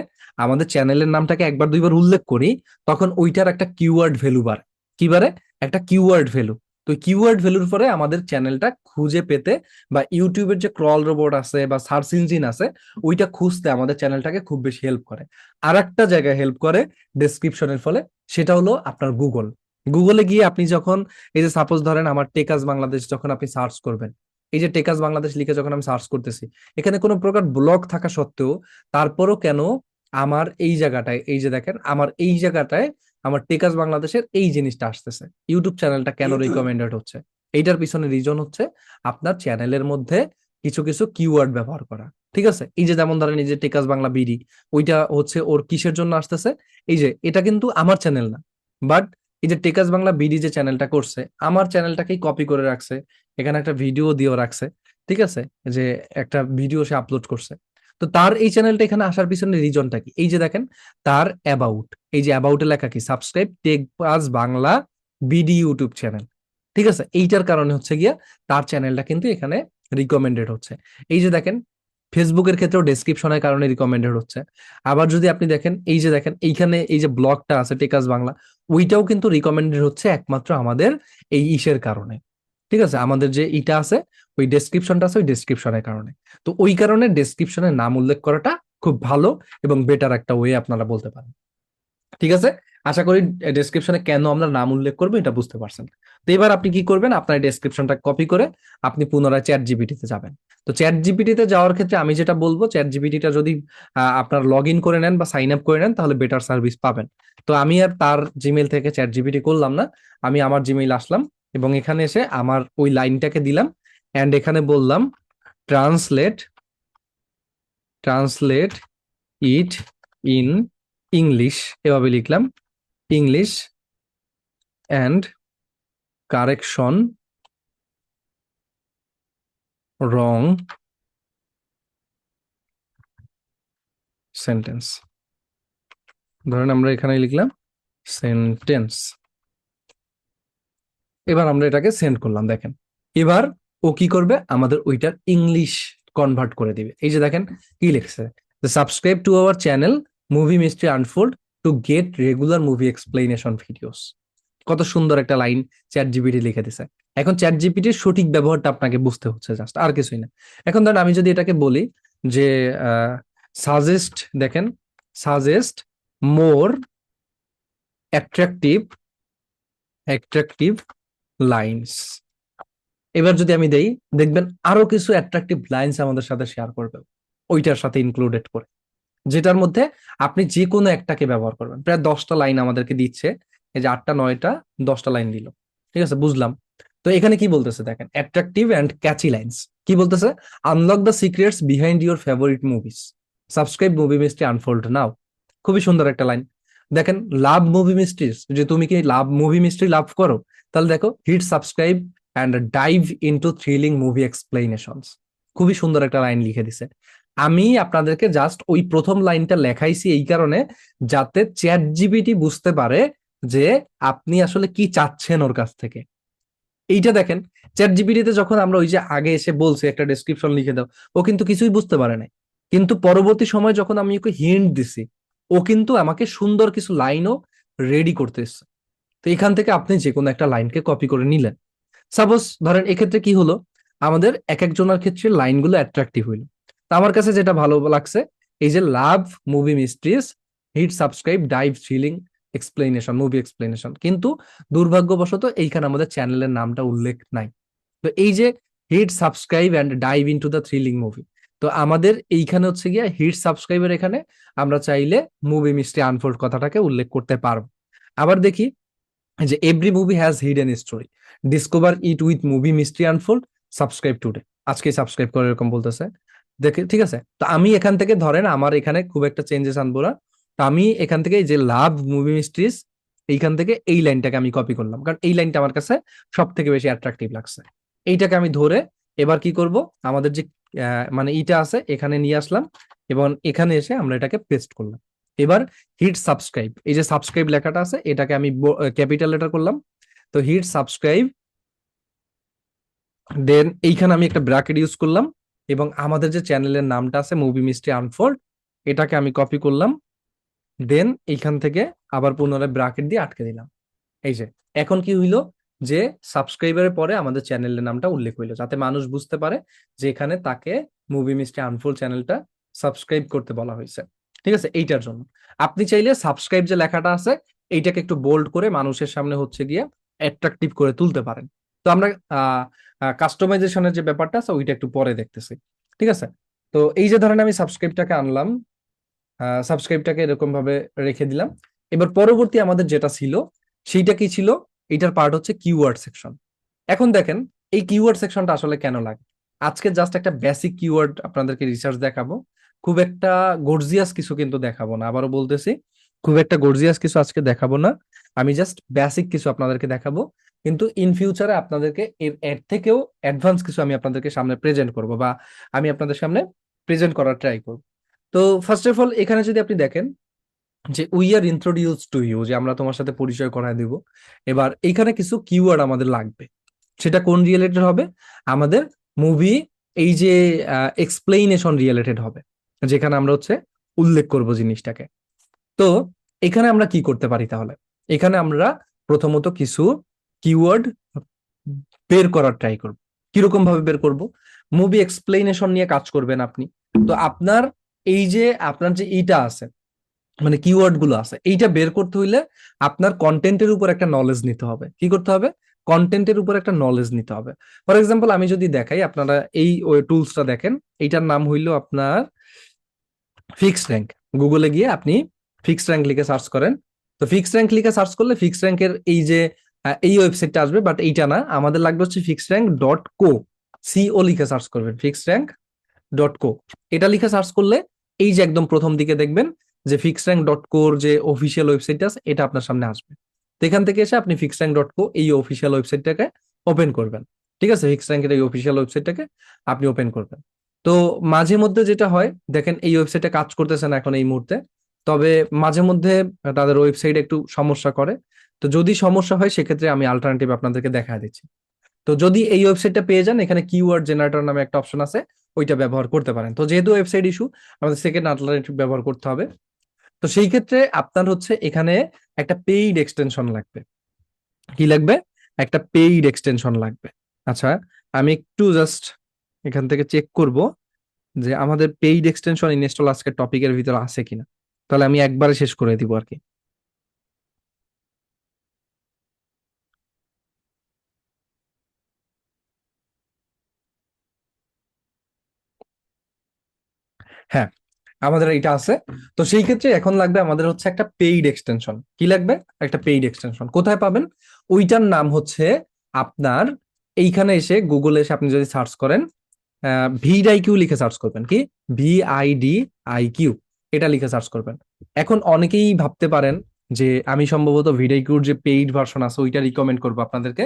আমাদের চ্যানেলের নামটাকে একবার দুইবার উল্লেখ করি, তখন ওইটার একটা কিওয়ার্ড ভ্যালু বাড়ে। কি বাড়ে? একটা কিওয়ার্ড ভ্যালু। তো কিওয়ার্ড ভ্যালুর পরে আমাদের চ্যানেলটা খুঁজে পেতে, বা ইউটিউবের যে ক্রল রোবট আছে বা সার্চ ইঞ্জিন আছে, ওইটা খুঁজতে আমাদের চ্যানেলটাকে খুব বেশি হেল্প করে। আর একটা জায়গায় হেল্প করে ডেসক্রিপশনের ফলে, সেটা হলো আপনার গুগল। গুগলে গিয়ে আপনি যখন, এই যে সাপোজ ধরেন আমার টেকাস বাংলাদেশ যখন আপনি সার্চ করবেন, এই যে টেকাস বাংলাদেশ লিখে যখন আমি সার্চ করতেছি, এখানে কোনো প্রকার ব্লগ থাকা সত্ত্বেও তারপরও কেন আমার এই জায়গাটায়, এই যে দেখেন আমার এই জায়গাটায় আমার টেকাস বাংলাদেশের এই জিনিসটা আসতেছে, ইউটিউব চ্যানেলটা কেন রিকমেন্ডেড হচ্ছে? এইটার পিছনে রিজন হচ্ছে আপনার চ্যানেলের মধ্যে কিছু কিছু কিওয়ার্ড ব্যবহার করা। ঠিক আছে, এই যে যেমন ধরেন এই যে টেকাস বাংলা বিডি, ওইটা হচ্ছে ওর কিসের জন্য আসতেছে? এই যে এটা কিন্তু আমার চ্যানেল না, বাট এই যে টেকাস বাংলা বিডি যে চ্যানেলটা করছে, আমার চ্যানেলটাকেই কপি করে রাখছে, এখানে একটা ভিডিও দিয়েও রাখছে। ঠিক আছে, যে একটা ভিডিও সে আপলোড করছে। তো তার এই চ্যানেলটা এখানে আসার পিছনে রিজনটা কি? এই যে দেখেন, তার অ্যাবাউট, এই যে অ্যাবাউটে লেখা কি, সাবস্ক্রাইব টেকবাজ বাংলা বিডি ইউটিউব চ্যানেল। ঠিক আছে, এইটার কারণে হচ্ছে গিয়া তার চ্যানেলটা কিন্তু এখানে রিকমেন্ডেড হচ্ছে। এই যে দেখেন, ফেসবুকের ক্ষেত্রেও ডেসক্রিপশনের কারণে রিকমেন্ডেড হচ্ছে। আবার যদি আপনি দেখেন, এই যে দেখেন এইখানে এই যে ব্লগটা আছে টেকাস বাংলা, ওইটাও কিন্তু রিকমেন্ডেড হচ্ছে একমাত্র আমাদের এই ইসের কারণে। ঠিক আছে, আমাদের যে ইটা আছে, ওই ডেসক্রিপশনটা আছে, ওই ডেসক্রিপশনের কারণে। তো ওই কারণে ডেসক্রিপশনের নাম উল্লেখ করাটা খুব ভালো এবং বেটার একটা ওয়ে আপনারা বলতে পারেন। ঠিক আছে, আশা করি ডেসক্রিপশনে কেন আমরা নাম উল্লেখ করবো এটা বুঝতে পারছেন। তো এবার আপনি কি করবেন, আপনার ডেসক্রিপশনটা কপি করে আপনি পুনরায় চ্যাট জিপিটিতে যাবেন। তো চ্যাট জিপিটিতে যাওয়ার ক্ষেত্রে আমি যেটা বলবো, চ্যাট জিপিটিটা যদি আপনার লগ ইন করে নেন বা সাইন আপ করে নেন, তাহলে বেটার সার্ভিস পাবেন। তো আমি আর তার জিমেল থেকে চ্যাট জিপিটি করলাম না, আমি আমার জিমেইল আসলাম এবং এখানে এসে আমার ওই লাইনটাকে দিলাম, অ্যান্ড এখানে বললাম translate translate it in English, এভাবে লিখলাম, English and correction wrong sentence. ধরেন আমরা এখানে লিখলাম সেন্টেন্স। এবার আমরা এটাকে সেন্ড করলাম, দেখেন এবার ও কি করবে, আমাদের ওইটার ইংলিশ কনভার্ট করে দিবে। এই যে দেখেন কি লিখছে, subscribe to our channel movie mystery unfold to get regular movie explanation videos. কত সুন্দর একটা লাইন চ্যাট জিপিটি লিখে দিছে। এখন চ্যাট জিপিটির সঠিক ব্যবহারটা আপনাকে বুঝতে হচ্ছে, জাস্ট আর কিছুই না। এখন ধরেন আমি যদি এটাকে বলি যে সাজেস্ট, দেখেন সাজেস্ট মোর অ্যাট্রাকটিভ অ্যাট্রাকটিভ লাইনস। এবার যদি আমি দেই, দেখবেন আরো কিছু অ্যাট্রাকটিভ লাইনস আমাদের সাথে শেয়ার করবে ওইটার সাথে ইনক্লুডেড করে, যেটার মধ্যে আপনি যে কোনো একটাকে ব্যবহার করবেন। প্রায় 10টা লাইন আমাদেরকে দিচ্ছে, এই যে 8টা 9টা 10টা লাইন দিল। ঠিক আছে, বুঝলাম। তো এখানে কি বলতেছে দেখেন, অ্যাট্রাকটিভ অ্যান্ড ক্যাচি লাইনস। কি বলতেছে, unlock the secrets behind your favourite movies, subscribe movie mystery unfold now. খুবই সুন্দর একটা লাইন। দেখেন লাভ মুভি মিস্ট্রিজ, যে তুমি কি লাভ মুভি মিস্ট্রি লাভ করো, তাহলে দেখো hit subscribe and dive into thrilling movie explanations. খুবই সুন্দর একটা লাইন লিখে দিছে। আমি আপনাদেরকে জাস্ট ওই প্রথম লাইনটা লেখাইছি এই কারণে, যাতে চ্যাট জিপিটি বুঝতে পারে যে আপনি আসলে কি চাচ্ছেন ওর কাছ থেকে। এইটা দেখেন, চ্যাট জিপিটিতে যখন আমরা ওই যে আগে এসে বলছি একটা ডেসক্রিপশন লিখে দাও, ও কিন্তু কিছুই বুঝতে পারে নাই। কিন্তু পরবর্তী সময় যখন আমি ওকে হিন্ট দিছি, ও কিন্তু আমাকে সুন্দর কিছু লাইনও রেডি করতেছে। তো এখান থেকে আপনি যে কোনো একটা লাইনকে কপি করে নিলেন। সাপোজ ধরেন এক্ষেত্রে কি হলো, আমাদের এক একজনের ক্ষেত্রে লাইনগুলো অ্যাট্রাকটিভ হইলো। তা আমার কাছে যেটা ভালো লাগছে, এই যে love movie mysteries hit subscribe dive thrilling explanation movie explanation, কিন্তু দুর্ভাগ্যবশত এইখানে আমাদের চ্যানেলের নামটা উল্লেখ নাই। তো এই যে hit subscribe and dive into the thrilling movie, তো আমাদের এইখানে হচ্ছে গিয়ে হিট সাবস্ক্রাইবের এখানে আমরা চাইলে মুভি মিস্ট্রি আনফোল্ড কথাটাকে উল্লেখ করতে পারবো। আবার দেখি যে every movie has hidden story, discover it with movie mystery unfold, subscribe today, আজকে সাবস্ক্রাইব করে এরকম বলতেছে। দেখে ঠিক আছে, তো আমি এখান থেকে ধরেন আমার এখানে খুব একটা চেঞ্জেস আনবো না। তো আমি এখান থেকে এই যে লাভ মুভি মিস্ট্রিজ, এইখান থেকে এই লাইনটাকে আমি কপি করলাম, কারণ এই লাইনটা আমার কাছে সব থেকে বেশি অ্যাট্রাকটিভ লাগছে। এইটাকে আমি ধরে এবার কি করব, আমাদের যে মানে ইটা আছে এখানে নিয়ে আসলাম, এবং এখানে এসে আমরা এটাকে পেস্ট করলাম। এবার হিট সাবস্ক্রাইব, এই যে সাবস্ক্রাইব লেখাটা আছে এটাকে আমি ক্যাপিটাল লেটার করলাম। তো হিট সাবস্ক্রাইব, দেন এইখানে আমি একটা ব্র্যাকেট ইউজ করলাম, এবং আমাদের যে চ্যানেলের নামটা আছে মুভি মিস্ট্রি আনফোল্ড, এটাকে আমি কপি করলাম। দেন এইখান থেকে আবার পুনরায় ব্র্যাকেট দিয়ে আটকে দিলাম। এই যে এখন কি হইলো, যে সাবস্ক্রাইবারের পরে আমাদের চ্যানেলের নামটা উল্লেখ হইলো, যাতে মানুষ বুঝতে পারে যে এখানে তাকে মুভি মিস্ট্রি আনফোল্ড চ্যানেলটা সাবস্ক্রাইব করতে বলা হয়েছে। ঠিক আছে, এইটার জন্য আপনি চাইলে সাবস্ক্রাইব যে লেখাটা আছে এইটাকে একটু বোল্ড করে মানুষের সামনে হচ্ছে গিয়া অ্যাট্রাকটিভ করে তুলতে পারেন। তো আমরা কাস্টমাইজেশনের যে ব্যাপারটা আছে ওইটা একটু পরে দেখতেছি। ঠিক আছে, তো এই যে ধরেন আমি সাবস্ক্রাইবটাকে আনলাম, সাবস্ক্রাইবটাকে এরকম ভাবে রেখে দিলাম। এবার পরবর্তী আমাদের যেটা ছিল সেইটা কি ছিল, এটার পার্ট হচ্ছে কিওয়ার্ড সেকশন। এখন দেখেন এই কিওয়ার্ড সেকশনটা আসলে কেন লাগে। আজকে জাস্ট একটা বেসিক কিওয়ার্ড আপনাদেরকে রিসার্চ দেখাবো, খুব একটা গর্জিয়াস কিছু কিন্তু দেখাবো না, আবারও বলতেছি খুব একটা গর্জিয়াস কিছু আজকে দেখাবো না। আমি জাস্ট বেসিক কিছু আপনাদেরকে দেখাবো, কিন্তু ইন ফিউচারে আপনাদেরকে এর থেকেও অ্যাডভান্স কিছু আমি আপনাদেরকে সামনে প্রেজেন্ট করব, বা আমি আপনাদের সামনে প্রেজেন্ট করার ট্রাই করব। তো ফার্স্ট অফ অল এখানে যদি আপনি দেখেন যে we are introduce to you, যে আমরা তোমার সাথে পরিচয় করায় দিব। এবার এইখানে কিছু কিওয়ার্ড আমাদের লাগবে, সেটা কোন রিলেটেড হবে, আমাদের মুভি এই যে এক্সপ্লেনেশন রিলেটেড হবে, যেখানে আমরা হচ্ছে উল্লেখ করব জিনিসটাকে। তো এখানে আমরা কি করতে পারি তাহলে, এখানে আমরা প্রথমত কিছু কিওয়ার্ড বের করার ট্রাই করব। কিরকম ভাবে বের করব, মুভি এক্সপ্লেনেশন নিয়ে কাজ করবেন আপনি। তো আপনার এই যে আপনার যে এইটা আছে, মানে কিওয়ার্ড গুলো আছে, এইটা বের করতে হইলে আপনার কন্টেন্টের উপর একটা নলেজ নিতে হবে। কি করতে হবে, কন্টেন্টের উপর একটা নলেজ নিতে হবে। ফর এক্সাম্পল আমি যদি দেখাই, আপনারা এই টুলসটা দেখেন, এইটার নাম হইলো আপনার ফিক্সড র্যাঙ্ক। গুগলে গিয়ে আপনি ফিক্সড র্যাঙ্ক লিখে সার্চ করেন। তো ফিক্সড র্যাঙ্ক লিখে সার্চ করলে ফিক্সড র্যাঙ্কের এই যে এই ওয়েবসাইটটা আসবে, বাট এইটা না, আমাদের লাগবে হচ্ছে fixed rank dot co. C O লিখে সার্চ করবেন, ফিক্সড র্যাঙ্ক ডট কো। এটা লিখে সার্চ করলে এই যে একদম প্রথম দিকে দেখবেন যে ফিক্সড র্যাঙ্ক ডট কোর যে অফিসিয়াল ওয়েবসাইট আছে, এটা আপনার সামনে আসবে। তো এখান থেকে এসে আপনি ফিক্সড র্যাঙ্ক ডট কো এই অফিসিয়াল ওয়েবসাইটটাকে ওপেন করবেন। ঠিক আছে, ফিক্সড র্যাঙ্কের এই অফিসিয়াল ওয়েবসাইটটাকে আপনি ওপেন করবেন। তো মাঝে মধ্যে যেটা হয়, দেখেন এই ওয়েবসাইটে কাজ করতেছে না এখন এই মুহূর্তে, তবে মাঝে মধ্যে তাদের ওয়েবসাইট একটু সমস্যা করে। তো যদি সমস্যা হয় সেক্ষেত্রে আমি অল্টারনেটিভ আপনাদেরকে দেখা দিচ্ছি। তো যদি এই ওয়েবসাইটটা পেয়ে যান, এখানে কিওয়ার্ড জেনারেটর নামে একটা অপশন আছে, ওইটা ব্যবহার করতে পারেন। তো যেহেতু ওয়েবসাইট ইস্যু, আমাদের সেকেন্ড অল্টারনেটিভ ব্যবহার করতে হবে। তো সেই ক্ষেত্রে আপনার হচ্ছে এখানে একটা পেইড এক্সটেনশন লাগবে। কি লাগবে? একটা পেইড এক্সটেনশন লাগবে। আচ্ছা, আমি একটু জাস্ট এখান থেকে চেক করব যে আমাদের পেইড এক্সটেনশন ইনস্টল আজকের টপিকের ভিতরে আছে কিনা। তাহলে আমি একবারে শেষ করে দিব আর কি। হ্যাঁ, আমাদের এটা আছে। তো সেই ক্ষেত্রে এখন লাগবে আমাদের হচ্ছে একটা পেইড এক্সটেনশন। কি লাগবে? একটা পেইড এক্সটেনশন। কোথায় পাবেন? ওইটার নাম হচ্ছে আপনার এইখানে এসে গুগলে এসে আপনি যদি সার্চ করেন ভিডাইকিউ লিখে সার্চ করবেন। কি? VIDIQ, এটা লিখে সার্চ করবেন। এখন অনেকেই ভাবতে পারেন যে আমি সম্ভবত ভিডাইকিউর যে পেইড ভার্সন আছে ওইটা রিকমেন্ড করবো আপনাদেরকে।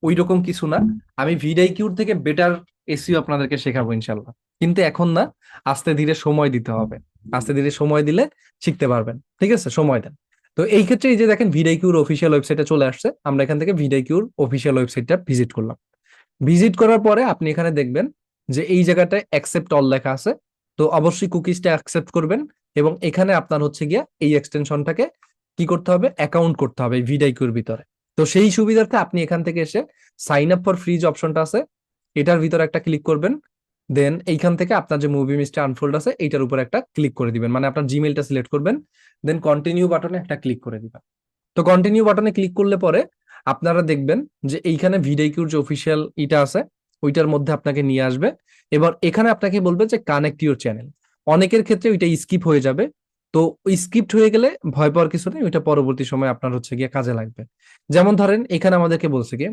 ওই রকম কিছু না, আমি ভিডাইকিউর থেকে বেটার এসইও আপনাদেরকে শেখাবো ইনশাল্লাহ। কিন্তু এখন না, আস্তে ধীরে সময় দিতে হবে। আস্তে ধীরে সময় দিলে শিখতে পারবেন। ঠিক আছে, সময় দেন। তো এই ক্ষেত্রে এই যে দেখেন ভিডাইকিউর অফিসিয়াল ওয়েবসাইটে চলে আসছে, আমরা এখান থেকে ভিডাইকিউর অফিসিয়াল ওয়েবসাইটটা ভিজিট করলাম। ভিজিট করার পরে আপনি এখানে দেখবেন যে এই জায়গাটায় অ্যাকসেপ্ট অল লেখা আছে। তো অবশ্যই কুকিজটা অ্যাকসেপ্ট করবেন, এবং এখানে আপনার হচ্ছে গিয়া এই এক্সটেনশনটাকে কি করতে হবে? অ্যাকাউন্ট করতে হবে ভিডাইকিউর ভিতরে। তো সেই সুবিধার্থে আপনি এখান থেকে এসে সাইন আপ ফর ফ্রি যে অপশনটা আছে, এটার ভিতরে একটা ক্লিক করবেন। দেন এইখান থেকে আপনার যে মুভি মিস্টার আনফোল্ড আছে এইটার উপর একটা ক্লিক করে দিবেন, মানে আপনার জিমেলটা সিলেক্ট করবেন। দেন কন্টিনিউ বাটনে একটা ক্লিক করে দিবেন। তো কন্টিনিউ বাটনে ক্লিক করলে পরে আপনারা দেখবেন যে এইখানে ভিডিকিউর যে অফিসিয়াল ইটা আছে ওইটার মধ্যে আপনাকে নিয়ে আসবে। এবার এখানে আপনাকে বলবে যে কানেক্ট ইউর চ্যানেল। অনেকের ক্ষেত্রে ওইটা স্কিপ হয়ে যাবে। তো ওই স্কিপ্ট হয়ে গেলে ভয় পাওয়ার কিছু নেই, ওইটা পরবর্তী সময় আপনার হচ্ছে গিয়ে কাজে লাগবে। যেমন ধরেন এখানে আমাদেরকে বলছে কি,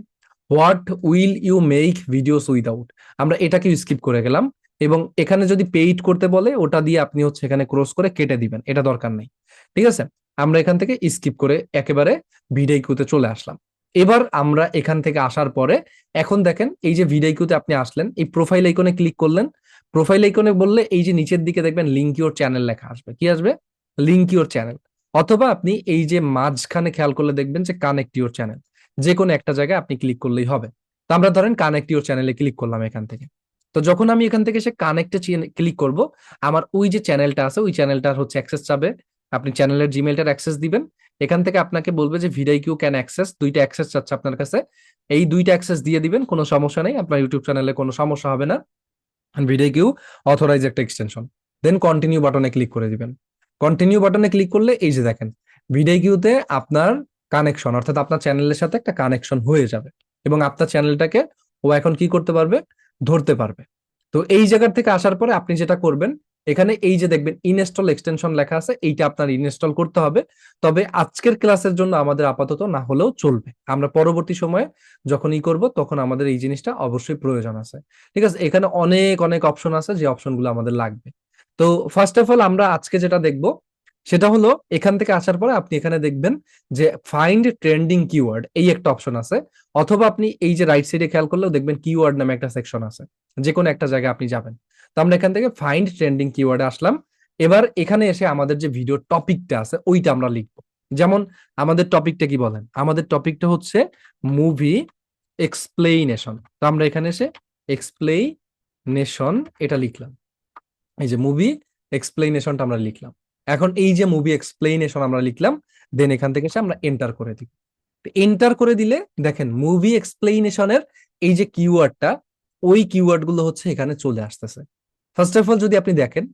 what will you make videos without, আমরা এটাকে স্কিপ করে গেলাম। এবং এখানে যদি পেইড করতে বলে ওটা দিয়ে আপনি হচ্ছে এখানে ক্রস করে কেটে দিবেন, এটা দরকার নেই। ঠিক আছে, আমরা এখান থেকে স্কিপ করে একেবারে ভিডিওতে চলে আসলাম। এবার আমরা এখান থেকে আসার পরে এখন দেখেন এই যে ভিডিওতে আপনি আসলেন, এই প্রোফাইল আইকনে ক্লিক করলেন। প্রোফাইল আইকনে বললে এই যে নিচের দিকে দেখবেন লিঙ্ক ইউর চ্যানেল লেখা আসবে। কি আসবে? Link your channel. অথবা আপনি এই যে মাঝখানে খেয়াল করলে দেখবেন যে কানেক্ট ইউর চ্যানেল, যে কোনো একটা জায়গায় আপনি ক্লিক করলেই হবে। তো আমরা ধরেন কানেক্ট ইউর চ্যানেলে ক্লিক করলাম এখান থেকে। তো যখন আমি এখান থেকে সে কানেক্টে ক্লিক করব, আমার ওই যে চ্যানেলটা আছে ওই চ্যানেলটার হচ্ছে অ্যাক্সেস চাবে। আপনি চ্যানেলের জিমেলটার অ্যাক্সেস দিবেন। এখান থেকে আপনাকে বলবে যে ভিডিকিউ ক্যান অ্যাক্সেস, দুইটা অ্যাক্সেস চাচ্ছে আপনার কাছে। এই দুইটা অ্যাক্সেস দিয়ে দিবেন, কোনো সমস্যা নেই, আপনার ইউটিউব চ্যানেলে কোনো সমস্যা হবে না। ভিডিকিউ অথরাইজ একটা এক্সটেনশন। দেন কন্টিনিউ বাটনে ক্লিক করে দিবেন। কন্টিনিউ বাটনে ক্লিক করলে এই যে দেখেন ভিডিকিউতে আপনার কানেকশন, অর্থাৎ আপনার চ্যানেলের সাথে একটা কানেকশন হয়ে যাবে, এবং আপনার চ্যানেলটাকে ও এখন কি করতে পারবে? ধরতে পারবে। তো এই জায়গার থেকে আসার পরে আপনি যেটা করবেন, এখানে এই যে দেখবেন ইনস্টল এক্সটেনশন লেখা আছে, এইটা আপনার ইনস্টল করতে হবে। তবে আজকের ক্লাসের জন্য আমাদের আপাতত না হলেও চলবে, আমরা পরবর্তী সময়ে যখন করব তখন আমাদের এই জিনিসটা অবশ্যই প্রয়োজন আছে। ঠিক আছে, এখানে অনেক অনেক অপশন আছে যে অপশনগুলো আমাদের লাগবে। তো ফার্স্ট অফ অল আমরা আজকে যেটা দেখব সেটা হলো, এখান থেকে আসার পরে আপনি এখানে দেখবেন যে ফাইন্ড ট্রেন্ডিং কিওয়ার্ড, এই একটা অপশন আছে। অথবা আপনি এই যে রাইট সাইডে খেয়াল করলেও দেখবেন কিওয়ার্ড নামে একটা সেকশন আছে, যে কোনো একটা জায়গায় আপনি যাবেন। তো আমরা এখান থেকে ফাইন্ড ট্রেন্ডিং কিওয়ার্ডে আসলাম। এবার এখানে এসে আমাদের যে ভিডিও টপিকটা আছে ওইটা আমরা লিখবো। যেমন আমাদের টপিকটা কি বলেন? আমাদের টপিকটা হচ্ছে মুভি এক্সপ্লেইনেশন। তো আমরা এখানে এসে এক্সপ্লেইনেশন এটা লিখলাম। এই যে মুভি এক্সপ্লেইনেশনটা আমরা লিখলাম। এখন এই যে মুভি এক্সপ্লেইনেশন আমরা লিখলাম, দেন এখান থেকে এসে আমরা এন্টার করে দিই। এন্টার করে দিলে দেখেন মুভি এক্সপ্লেইনেশনের এই যে কিওয়ার্ডটা, ওই কিওয়ার্ড গুলো হচ্ছে এখানে চলে আসতেছে। ফার্স্ট অফ অল যদি আপনি দেখেন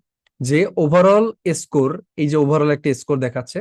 যে ওভারঅল স্কোর, এই যে ওভারঅল একটা স্কোর দেখাচ্ছে।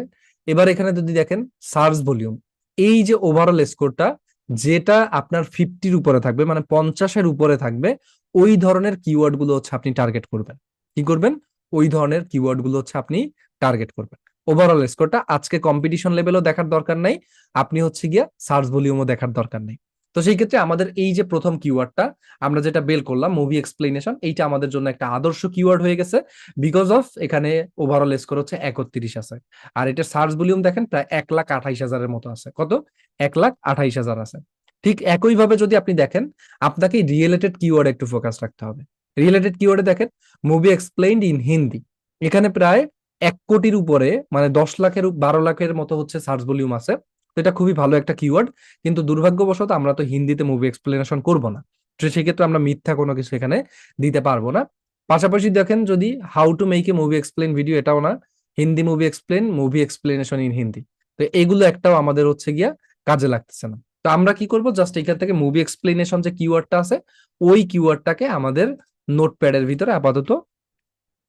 এবার এখানে যদি দেখেন সার্চ ভলিউম, এই যে ওভারঅল স্কোরটা যেটা আপনার 50-র উপরে থাকবে, মানে 50-এর উপরে থাকবে, ওই ধরনের কিওয়ার্ড গুলো হচ্ছে আপনি টার্গেট করবেন। কি করবেন? ওই ধরনের কিওয়ার্ড গুলো হচ্ছে আপনি টার্গেট করবেন। ওভারঅল স্কোরটা আজকে কম্পিটিশন লেভেলও দেখার দরকার নাই, আপনি হচ্ছে গিয়া সার্চ ভলিউমও দেখার দরকার নেই। তো সেই ক্ষেত্রে আমাদের এই যে প্রথম কিওয়ার্ডটা আমরা যেটা বের করলাম মুভি এক্সপ্লেনেশন, এইটা আমাদের জন্য একটা আদর্শ কিওয়ার্ড হয়ে গেছে। বিকজ অফ এখানে ওভারঅল স্কোর হচ্ছে 31 আছে। আর এটা সার্চ ভলিউম দেখেন প্রায় 1,28,000-এর মতো আছে। কত? 1,28,000 আছে। ঠিক একইভাবে যদি আপনি দেখেন, আপনাকে রিলেটেড কিওয়ার্ড একটু ফোকাস রাখতে হবে। রিলেটেড কিওয়ার্ডে দেখেন মুভি এক্সপ্লেইনড ইন হিন্দি, এখানে প্রায় 1 কোটির উপরে, মানে 10 লাখের 12 লাখের মতো হচ্ছে সার্চ ভলিউম আছে। তো এটা খুবই ভালো একটা কিওয়ার্ড। কিন্তু দুর্ভাগ্যবশত আমরা তো হিন্দিতে মুভি এক্সপ্লেনেশন করব না, তো সেক্ষেত্রে আমরা মিথ্যা কোনো কিছু এখানে দিতে পারবো না। পাশাপাশি দেখেন যদি how to make a movie explain video, এটাও না, Hindi movie explain, movie explanation in Hindi. তো এগুলো একটাও আমাদের হচ্ছে গিয়া কাজে লাগতেছে না। তো আমরা কি করব, জাস্ট এখান থেকে মুভি এক্সপ্লেনেশন যে কিওয়ার্ডটা আছে ওই কিওয়ার্ডটাকে আমাদের নোটপ্যাডের ভিতরে আপাতত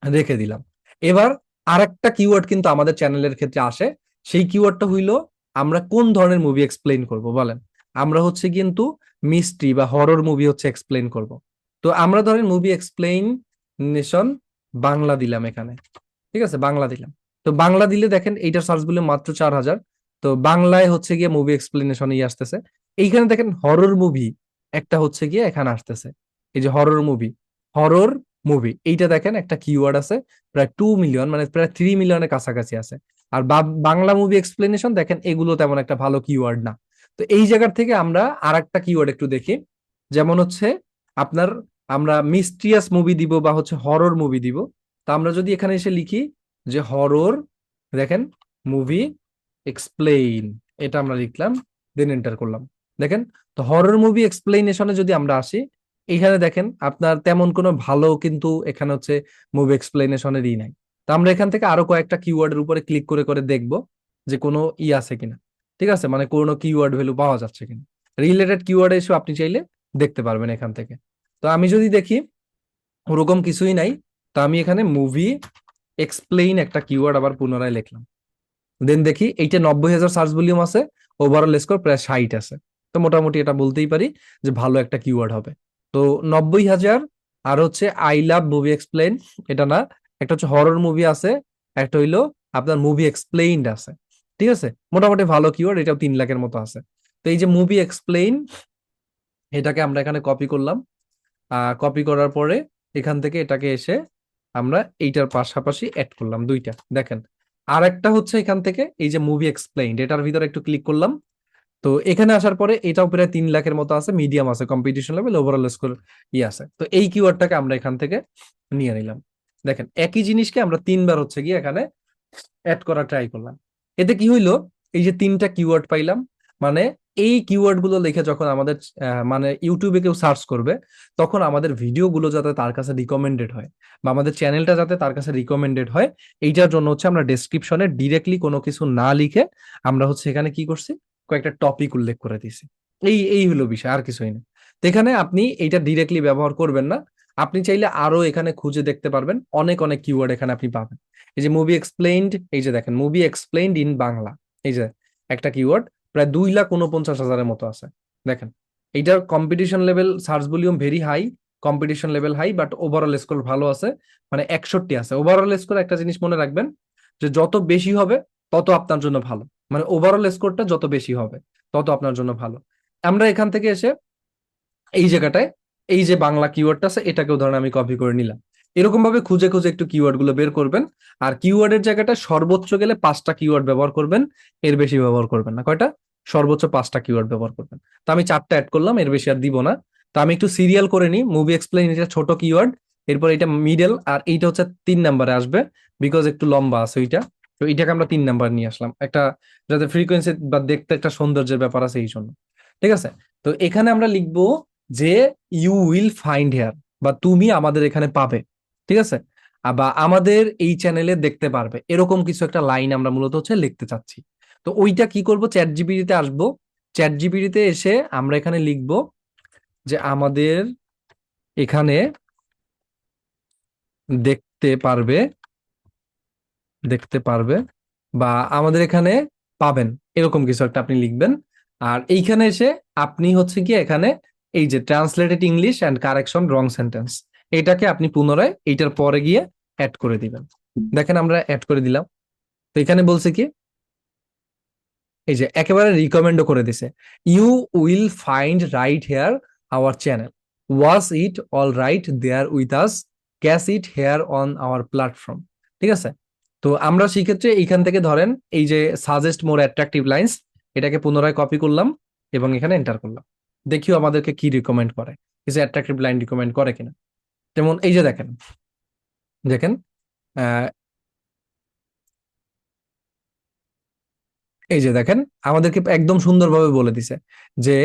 রেখে দিলাম। এবার আরেকটা কিওয়ার্ড কিন্তু আমাদের চ্যানেলের ক্ষেত্রে আসে, সেই কিওয়ার্ডটা হইলো আমরা কোন ধরনের মুভি এক্সপ্লেইন করব বলেন। আমরা হচ্ছে কিন্তু মিস্ট্রি বা হরর মুভি হচ্ছে এক্সপ্লেইন করব। তো আমরা ধরেন মুভি এক্সপ্লেইনেশন বাংলা দিলাম এখানে, ঠিক আছে, বাংলা দিলাম। তো বাংলা দিলে দেখেন এইটার সার্চ ভ্যালু মাত্র 4,000। তো বাংলায় হচ্ছে গিয়ে মুভি এক্সপ্লেনেশনই আসতেছে। এইখানে দেখেন হরর মুভি একটা হচ্ছে গিয়ে এখানে আসতেছে, এই যে হরর মুভি, হরর মুভি এইটা দেখেন একটা কিওয়ার্ড আছে, প্রায় 2 মিলিয়ন, মানে প্রায় 3 মিলিয়নের কাছাকাছি আছে। আর বাংলা মুভি এক্সপ্লেনেশন দেখেন এগুলো তেমন একটা ভালো কিওয়ার্ড না। তো এই জায়গার থেকে আমরা আর একটা কিওয়ার্ড একটু দেখি, যেমন হচ্ছে আপনার আমরা মিস্ট্রিয়াস মুভি দিব বা হচ্ছে হরর মুভি দিব। তা আমরা যদি এখানে এসে লিখি যে হরর, দেখেন মুভি এক্সপ্লেইন, এটা আমরা লিখলাম, দেন এন্টার করলাম। দেখেন, তো হরর মুভি এক্সপ্লেনেশনে যদি আমরা আসি, এইখানে দেখেন আপনার তেমন কোনো ভালো কিন্তু এখানে হচ্ছে মুভি এক্সপ্লেনেশনেরই নাই। তো আমরা এখান থেকে আরো কয়েকটা কিওয়ার্ডের উপরে ক্লিক করে করে দেখবো যে কোনো আছে কিনা, ঠিক আছে, মানে কোনো কিওয়ার্ড ভ্যালু পাওয়া যাচ্ছে কিনা। রিলেটেড কিওয়ার্ড এসে আপনি চাইলে দেখতে পারবেন এখান থেকে। তো আমি যদি দেখি ওরকম কিছুই নাই, তো আমি এখানে মুভি এক্সপ্লেইন একটা কিওয়ার্ড আবার পুনরায় লিখলাম। দেন দেখি এইটা 90,000 সার্চ ভলিউম আছে, ওভারঅল স্কোর প্রায় 60 আছে। তো মোটামুটি এটা বলতেই পারি যে ভালো একটা কিওয়ার্ড হবে। তো 90,000, আর হচ্ছে আই লাভ মুভি এক্সপ্লেইন, এটা না, একটা হচ্ছে হরর মুভি আছে, একটা হইলো আপনার মুভি এক্সপ্লেইনড আছে। ঠিক আছে, মোটামুটি ভালো কিওয়ার্ড, এটাও 3 লাখের মতো আছে। তো এই যে মুভি এক্সপ্লেইন, এটাকে আমরা এখানে কপি করলাম। কপি করার পরে এখান থেকে এটাকে এসে আমরা এইটার পাশাপাশি অ্যাড করলাম দুইটা, দেখেন। আর একটা হচ্ছে এখান থেকে এই যে মুভি এক্সপ্লেইনড, এটার ভিতরে একটু ক্লিক করলাম। তো এখানে আসার পরে এটাও প্রায় 3 লাখের মতো আছে, মিডিয়াম আছে, কম্পিটিশন লেভেল, ওভারঅল স্কোর আছে। তো এই কিওয়ার্ডটাকে আমরা এখান থেকে নিয়ে নিলাম। দেখেন একই জিনিসকে আমরা 3বার হচ্ছে গিয়ে এখানে অ্যাড করা ট্রাই করলাম। এতে কি হইলো, এই যে 3টা কিওয়ার্ড পাইলাম, মানে এই কিওয়ার্ড গুলো লিখে যখন আমাদের মানে ইউটিউবে কেউ সার্চ করবে, তখন আমাদের ভিডিও গুলো যাতে তার কাছে রিকমেন্ডেড হয় বা আমাদের চ্যানেলটা যাতে তার কাছে রিকমেন্ডেড হয়, এইটার জন্য হচ্ছে আমরা ডেসক্রিপশনে ডিরেক্টলি কোনো কিছু না লিখে আমরা হচ্ছে এখানে কি করছি, কয়েকটা টপিক উল্লেখ করে দিছি। এই এই হলো বিষয়, আর কিছুই না। তো এখানে আপনি এইটা ডিরেক্টলি ব্যবহার করবেন না, আপনি চাইলে আরো এখানে খুঁজে দেখতে পারবেন, অনেক অনেক কিওয়ার্ড এখানে আপনি পাবেন। এই যে মুভি এক্সপ্লেইনড, এই যে দেখেন মুভি এক্সপ্লেইনড ইন বাংলা, এই যে একটা কিওয়ার্ড, প্রায় 2,49,000-এর মতো আছে। দেখেন এইটার competition level, search volume very high, competition level high, but overall score ভালো আছে, মানে 61 আছে ওভারঅল স্কোর। একটা জিনিস মনে রাখবেন যে যত বেশি হবে তত আপনার জন্য ভালো, মানে ওভারঅল স্কোরটা যত বেশি হবে তত আপনার জন্য ভালো। আমরা এখান থেকে এসে এই জায়গাটায় এই যে বাংলা কিওয়ার্ডটা আছে এটাকেও ধরেন আমি কপি করে নিলাম। এরকম ভাবে খুঁজে খুঁজে একটু কিওয়ার্ড গুলো বের করবেন। আর কিওয়ার্ডের জায়গাটা সর্বোচ্চ গেলে 5টা কিওয়ার্ড ব্যবহার করবেন, এর বেশি ব্যবহার করবেন না। কয়টা? সর্বোচ্চ 5টা কিওয়ার্ড ব্যবহার করবেন। তো আমি 4টা অ্যাড করলাম, এর বেশি আর দিব না। তো আমি একটু সিরিয়াল করে নিই, মুভি এক্সপ্লেইন এটা ছোট কিওয়ার্ড, এরপর এটা মিডল, আর এইটা হচ্ছে 3 নম্বরে আসবে, বিকজ একটু লম্বা আছে ওইটা। তো এইটাকে আমরা 3 নাম্বার নিয়ে আসলাম, একটা যাতে ফ্রিকোয়েন্সি বা দেখতে একটা সৌন্দর্যের ব্যাপার আছে এই জন্য। ঠিক আছে, তো এখানে আমরা লিখবো যে ইউ উইল ফাইন্ড হেয়ার, বা তুমি আমাদের এখানে পাবে। ঠিক আছে, বা আমাদের এই চ্যানেলে দেখতে পারবে, এরকম কিছু একটা লাইন আমরা মূলত হচ্ছে লিখতে চাচ্ছি। তো ওইটা কি করব, চ্যাট জিপিটিতে আসবো, চ্যাট জিপিটিতে এসে আমরা এখানে লিখবো যে আমাদের এখানে দেখতে পারবে, দেখতে পারবে, বা আমাদের এখানে পাবেন, এরকম কিছু একটা আপনি লিখবেন। আর এইখানে এসে আপনি হচ্ছে কি এখানে এই যে translated English and correction wrong sentence, এটাকে আপনি পুনরায় এইটার পরে গিয়ে অ্যাড করে দিবেন। দেখেন আমরা অ্যাড করে দিলাম। তো এখানে বলছে কি, এই যে একেবারে রিকমেন্ডও করে দিছে, you will find right here our channel, was it all right there with us, catch it here on our platform. ঠিক আছে, তো আমরা সেক্ষেত্রে এইখান থেকে ধরেন এই যে সাজেস্ট মোর অ্যাট্রাকটিভ লাইন্স, এটাকে পুনরায় কপি করলাম এবং এখানে এন্টার করলাম। দেখিও আমাদেরকে কি রিকমেন্ড করে, কিছু অ্যাট্রাকটিভ লাইন রিকমেন্ড করে কিনা। যেমন এই যে দেখেন, দেখেন আহ, এই যে দেখেন আমাদেরকে একদম সুন্দরভাবে বলে দিছে যে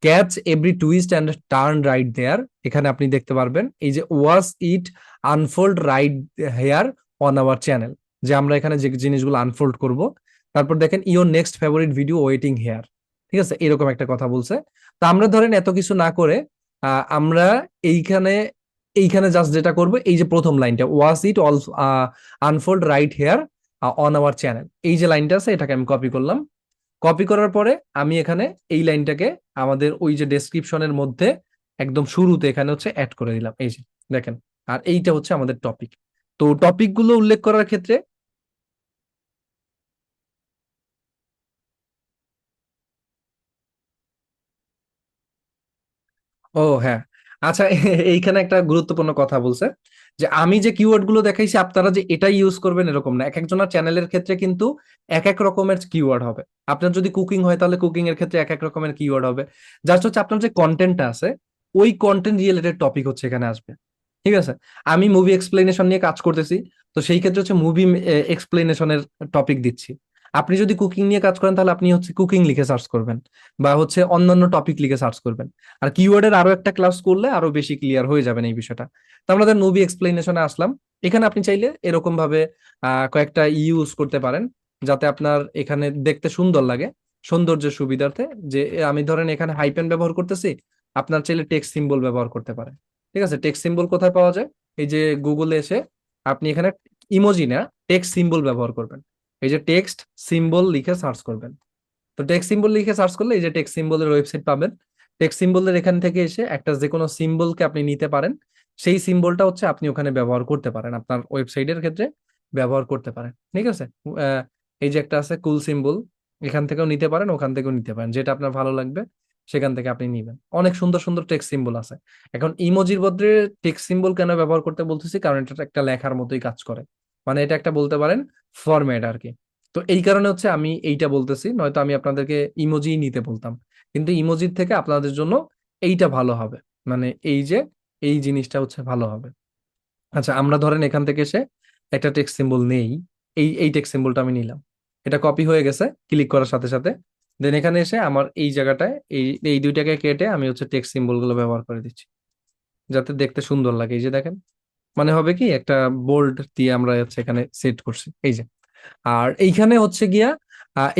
catch every twist and turn right there, এখানে আপনি দেখতে পারবেন এই যে was it unfold right here on our channel, যে আমরা এখানে যে জিনিসগুলো আনফোল্ড করব। তারপর দেখেন your next favourite video waiting here, ঠিক আছে, এরকম একটা কথা বলছে। তা আমরা ধরেন এত কিছু না করে আমরা এইখানে এইখানে জাস্ট যেটা করবো, এই যে প্রথম লাইনটা was it all unfold right here on our channel, এই যে লাইনটা আছে এটাকে আমি কপি করলাম। কপি করার পরে আমি এখানে এই লাইনটাকে আমাদের ওই যে ডেসক্রিপশনের মধ্যে একদম শুরুতে এখানে হচ্ছে অ্যাড করে দিলাম, এই যে দেখেন। আর এইটা হচ্ছে আমাদের টপিক। তো টপিক গুলো উল্লেখ করার ক্ষেত্রে ও হ্যাঁ, আচ্ছা এইখানে একটা গুরুত্বপূর্ণ কথা বলছে যে আমি যে কিওয়ার্ড গুলো দেখাইছি আপনারা যে এটাই ইউজ করবেন এরকম না, এক একজনের চ্যানেলের ক্ষেত্রে কিন্তু এক এক রকমের কিওয়ার্ড হবে। আপনার যদি কুকিং হয় তাহলে কুকিং এর ক্ষেত্রে এক এক রকমের কিওয়ার্ড হবে। জাস্ট হচ্ছে আপনার যে কন্টেন্টটা আছে ওই কন্টেন্ট রিলেটেড টপিক হচ্ছে এখানে আসবে, ঠিক আছে। আমি মুভি এক্সপ্লেনেশন নিয়ে কাজ করতেছি, তো সেই ক্ষেত্রে হচ্ছে মুভি এক্সপ্লেনেশনের টপিক দিচ্ছি। আপনি যদি কুকিং নিয়ে কাজ করেন তাহলে আপনি হচ্ছে কুকিং লিখে সার্চ করবেন, বা হচ্ছে অন্যান্য টপিক লিখে সার্চ করবেন। আর কিওয়ার্ডের আরো একটা ক্লাস করলে আরো বেশি ক্লিয়ার হয়ে যাবেন এই বিষয়টা। তো আমাদের মুভি এক্সপ্লেনেশনে আসলাম। এখানে আপনি চাইলে এরকম ভাবে কয়েকটা ইউজ করতে পারেন যাতে আপনার এখানে দেখতে সুন্দর লাগে, সৌন্দর্যের সুবিধার্থে। যে আমি ধরেন এখানে হাইপেন ব্যবহার করতেছি, আপনার চাইলে টেক্সট সিম্বল ব্যবহার করতে পারেন, ঠিক আছে। টেক্সট সিম্বল কোথায় পাওয়া যায়? এই যে গুগলে এসে আপনি এখানে ইমোজি না, টেক্সট সিম্বল ব্যবহার করবেন। এই যে টেক্সট সিম্বল লিখে সার্চ করবেন। তো টেক্সট সিম্বল লিখে সার্চ করলে এই যে টেক্সট সিম্বলের ওয়েবসাইট পাবেন। টেক্সট সিম্বলের এখান থেকে এসে একটা যে কোনো সিম্বলকে আপনি নিতে পারেন, সেই সিম্বলটা হচ্ছে আপনি ওখানে ব্যবহার করতে পারেন, আপনার ওয়েবসাইটের ক্ষেত্রে ব্যবহার করতে পারেন, ঠিক আছে। আহ, এই যে একটা আছে কুল সিম্বল, এখান থেকেও নিতে পারেন, ওখান থেকেও নিতে পারেন, যেটা আপনার ভালো লাগবে সেখান থেকে আপনি নিবেন। অনেক সুন্দর সুন্দর টেক্সট সিম্বল আছে। এখন ইমোজির বদলে টেক্সট সিম্বল কেন ব্যবহার করতে বলতেছি, কারণ এটা একটা লেখার মতোই কাজ করে, মানে এটা একটা বলতে পারেন ফরম্যাট আর কি। তো এই কারণে হচ্ছে আমি এইটা বলতেছি, নয়তো আমি আপনাদেরকে ইমোজি নিতে বলতাম। কিন্তু ইমোজির থেকে আপনাদের জন্য এইটা ভালো হবে, মানে এই যে এই জিনিসটা হচ্ছে ভালো হবে। আচ্ছা, আমরা ধরেন এখান থেকে এসে একটা টেক্সট সিম্বল নেই, এই এই টেক্সট সিম্বলটা আমি নিলাম, এটা কপি হয়ে গেছে ক্লিক করার সাথে সাথে। দেন এখানে এসে আমার এই জায়গাটায় এই এই দুইটাকে কেটে আমি হচ্ছে টেক্সট সিম্বল গুলো ব্যবহার করে দিচ্ছি, যাতে দেখতে সুন্দর লাগে। এই যে দেখেন, মানে হবে কি একটা বোল্ড দিয়ে আমরা হচ্ছে এখানে সেট করছি, এই যে। আর এইখানে হচ্ছে গিয়া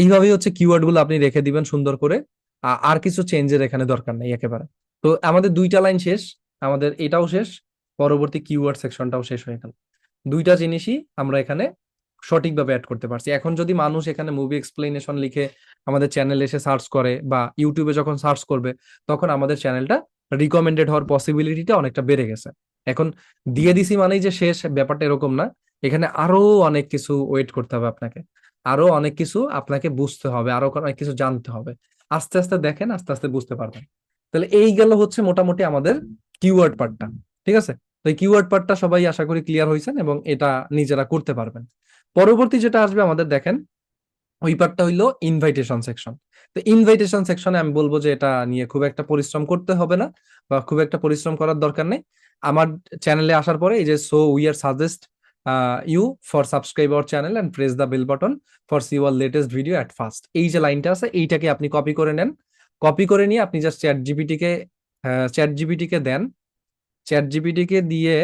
এইভাবেই হচ্ছে কিওয়ার্ড গুলো আপনি রেখে দিবেন সুন্দর করে। আর কিছু চেঞ্জের এখানে দরকার নেই একেবারে। তো আমাদের দুইটা লাইন শেষ, আমাদের এটাও শেষ, পরবর্তী কিওয়ার্ড সেকশনটাও শেষ হয়ে গেল। দুইটা জিনিসই আমরা এখানে সঠিকভাবে অ্যাড করতে পারছি। এখন যদি মানুষ এখানে মুভি এক্সপ্লেনেশন লিখে আমাদের চ্যানেলে এসে সার্চ করে বা ইউটিউবে যখন সার্চ করবে, তখন আমাদের চ্যানেলটা রিকমেন্ডেড হওয়ার পসিবিলিটিটা অনেকটা বেড়ে গেছে। এখন দিয়ে দিছি মানেই যে শেষ, ব্যাপারটা এরকম না। এখানে আরো অনেক কিছু ওয়েট করতে হবে আপনাকে, আরো অনেক কিছু আপনাকে বুঝতে হবে, আরো অনেক কিছু জানতে হবে। আস্তে আস্তে দেখেন, আস্তে আস্তে বুঝতে পারবেন। তাহলে এই গেল হচ্ছে মোটামুটি আমাদের কিওয়ার্ড পার্টটা, ঠিক আছে। তো এই কিওয়ার্ড পার্টটা সবাই আশা করি ক্লিয়ার হয়েছেন এবং এটা নিজেরা করতে পারবেন। পরবর্তী যেটা আসবে আমাদের দেখেন, ওই পার্টটা হইলো ইনভাইটেশন সেকশন। তো ইনভাইটেশন সেকশনে আমি বলবো যে এটা নিয়ে খুব একটা পরিশ্রম করতে হবে না, বা খুব একটা পরিশ্রম করার দরকার নেই। আমার চ্যানেলে আসার পরে এই যে so we are suggest you for subscribe our channel and press the bell button for see our latest video at first, এই যে লাইনটা আছে এইটাকে আপনি কপি করে নেন। কপি করে নিয়ে আপনি জাস্ট চ্যাট জিপিটিকে দেন। চ্যাট জিপিটিকে দিয়ে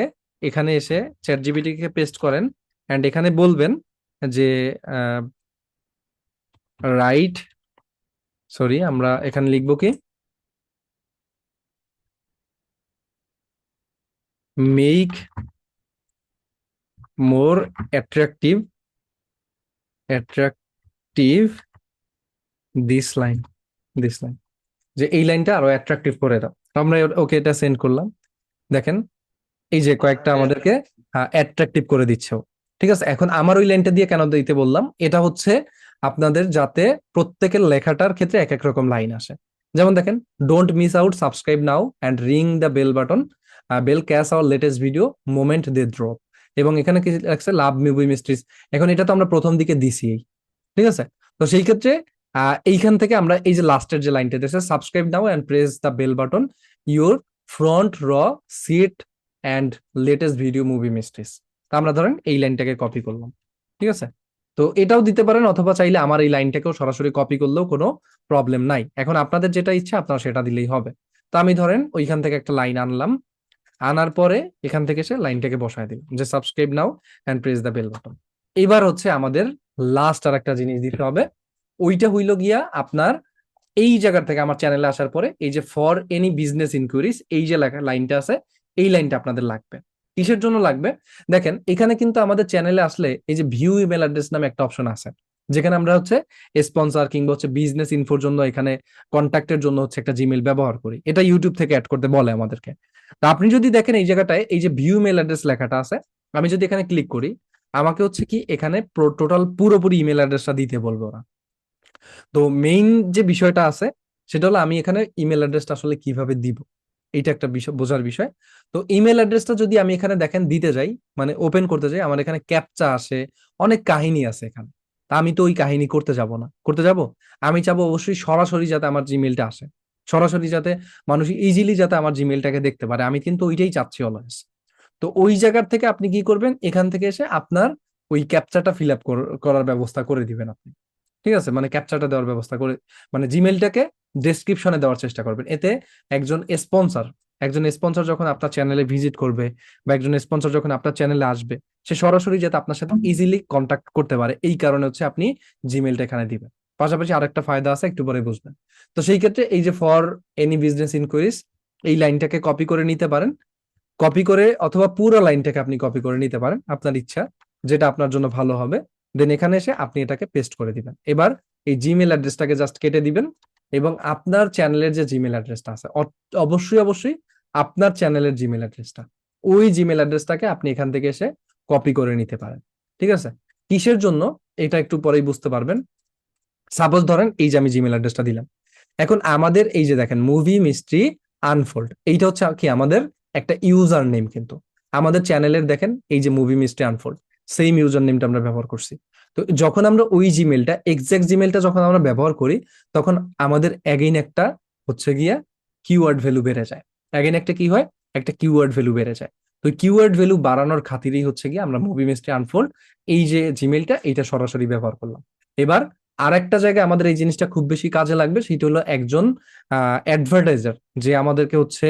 এখানে এসে চ্যাট জিপিটিকে পেস্ট করেন, অ্যান্ড এখানে বলবেন যে রাইট, সরি আমরা এখানে লিখবো কি, make more attractive attractive this line, যে এই লাইনটা আরো অ্যাট্রাকটিভ করে দাও। তো আমরা ওকে এটা সেন্ড করলাম। দেখেন এই যে কয়েকটা আমাদেরকে অ্যাট্রাকটিভ করে দিচ্ছে ও। ঠিক আছে, এখন আমার ওই লাইনটা দিয়ে কেন দিতে বললাম, এটা হচ্ছে আপনাদের যাতে প্রত্যেকের লেখাটার ক্ষেত্রে এক এক রকম লাইন আসে। যেমন দেখেন, don't miss out, subscribe now and ring the bell button, bell catch our latest video moment they drop. এবং এখানে কি লাগছে, লাভ মুভি মিস্ট্রিজ। এখন এটা তো আমরা প্রথম দিকে দিছি, ঠিক আছে। তো সেই ক্ষেত্রে এইখান থেকে আমরা এই যে লাস্টের যে লাইনটা দিয়েছে, subscribe now and press the bell button your front row seat and latest video movie mysteries. তা আমরা ধরেন এই লাইনটাকে কপি করলাম, ঠিক আছে। তো এটাও দিতে পারেন, অথবা চাইলে আমার এই লাইনটাকেও সরাসরি কপি করলেও কোনো প্রবলেম নাই। এখন আপনাদের যেটা ইচ্ছা আপনারা সেটা দিলেই হবে। তো আমি ধরেন ওইখান থেকে একটা লাইন আনলাম, আনার পরে এখান থেকে সে লাইনটাকে বসায় দিলাম যে subscribe now and press the bell button. এবার হচ্ছে আমাদের লাস্ট আর একটা জিনিস দিতে হবে, ওইটা হইল গিয়া আপনার এই জায়গা থেকে আমার চ্যানেলে আসার পরে এই যে ফর এনি বিজনেস ইনকোয়ারিজ এই যে লেখা লাইনটা আছে, এই লাইনটা আপনাদের লাগবে। কিসের জন্য লাগবে? দেখেন এখানে কিন্তু আমাদের চ্যানেলে আসলে এই যে ভিউ ইমেল অ্যাড্রেস নামে একটা অপশন আছে, যেখানে আমরা হচ্ছে স্পন্সর কিংবা হচ্ছে বিজনেস ইনফোর জন্য এখানে কন্ট্যাক্টের জন্য হচ্ছে একটা জিমেল ব্যবহার করি, এটা ইউটিউব থেকে অ্যাড করতে বলে আমাদেরকে। তা আপনি যদি দেখেন এই জায়গাটায় এই যে ভিউ মেল অ্যাড্রেস লেখাটা আছে, আমি যদি এখানে ক্লিক করি, আমাকে হচ্ছে কি এখানে টোটাল পুরোপুরি ইমেল অ্যাড্রেসটা দিতে বলবো ওরা। তো মেইন যে বিষয়টা আছে সেটা হলো আমি এখানে ইমেল অ্যাড্রেসটা আসলে কিভাবে দিব, এইটা একটা বিষয়, বোঝার বিষয়। তো ইমেল অ্যাড্রেসটা যদি আমি এখানে দেখেন দিতে যাই, মানে ওপেন করতে যাই, আমার এখানে ক্যাপচা আসে, অনেক কাহিনী আছে এখানে। তা আমি তো ওই কাহিনী করতে যাব না, করতে যাব আমি চাবো অবশ্যই সরাসরি যাতে আমার জিমেলটা আসে, সরাসরি যাতে মানুষ ইজিলি যাতে আমার জিমেলটাকে দেখতে পারে, আমি কিন্তু ওইটাই চাচ্ছি অলওয়েজ। তো ওই জায়গার থেকে আপনি কি করবেন, এখান থেকে এসে আপনার ওই ক্যাপচাটা ফিল আপ করার ব্যবস্থা করে দিবেন আপনি। ঠিক আছে, মানে ক্যাপচারটা দেওয়ার ব্যবস্থা করে, মানে জিমেলটাকে ডেসক্রিপশনে দেওয়ার চেষ্টা করবেন। এতে একজন স্পন্সর একজন স্পন্সর যখন আপনার চ্যানেলে ভিজিট করবে বা একজন স্পন্সর যখন আপনার চ্যানেলে আসবে, সে সরাসরি যাতে আপনার সাথে ইজিলি কন্ট্যাক্ট করতে পারে, এই কারণে হচ্ছে আপনি জিমেলটা এখানে দিবেন। পাশাপাশি আরেকটা ফায়দা আছে, একটু পরে বুঝবেন। তো সেই ক্ষেত্রে এই যে ফর এনি বিজনেস ইনকোয়ারিজ এই লাইনটাকে কপি করে নিতে পারেন, কপি করে অথবা পুরো লাইনটাকে আপনি কপি করে নিতে পারেন, আপনার ইচ্ছা, যেটা আপনার জন্য ভালো হবে। দেন এখানে এসে আপনি এটাকে পেস্ট করে দিবেন। এবার এই জিমেল অ্যাড্রেসটাকে জাস্ট কেটে দিবেন, এবং আপনার চ্যানেলের যে জিমেল অ্যাড্রেসটা আছে, অবশ্যই অবশ্যই আপনার চ্যানেলের জিমেল অ্যাড্রেসটা, ওই জিমেল অ্যাড্রেসটাকে আপনি এখান থেকে এসে কপি করে নিতে পারেন। ঠিক আছে, কিসের জন্য এটা একটু পরেই বুঝতে পারবেন। সাপোজ ধরেন এই যে আমি জিমেল অ্যাড্রেসটা দিলাম, এখন আমাদের এই যে দেখেন মুভি মিস্ট্রি আনফোল্ড, এইটা হচ্ছে কি আমাদের একটা ইউজার নেম, কিন্তু আমাদের চ্যানেলের দেখেন এই যে movie mystery unfold, same user নেমটা আমরা ব্যবহার করছি। তো যখন আমরা ওই জিমেলটা এক্সাক্ট জিমেলটা যখন আমরা ব্যবহার করি, তখন আমাদের অ্যাগেইন একটা হচ্ছে গিয়া কিওয়ার্ড ভ্যালু বেড়ে যায়। অ্যাগেইন একটা কি হয়, একটা কিওয়ার্ড ভ্যালু বেড়ে যায়। তো কিওয়ার্ড ভ্যালু বাড়ানোর খাতিরেই হচ্ছে গিয়ে আমরা মুভি মিস্ট্রি আনফোল্ড এই যে জিমেলটা এইটা সরাসরি ব্যবহার করলাম। এবার আর একটা জায়গায় আমাদের এই জিনিসটা খুব বেশি কাজে লাগবে, সেটা হলো একজন অ্যাডভার্টাইজার যে আমাদেরকে হচ্ছে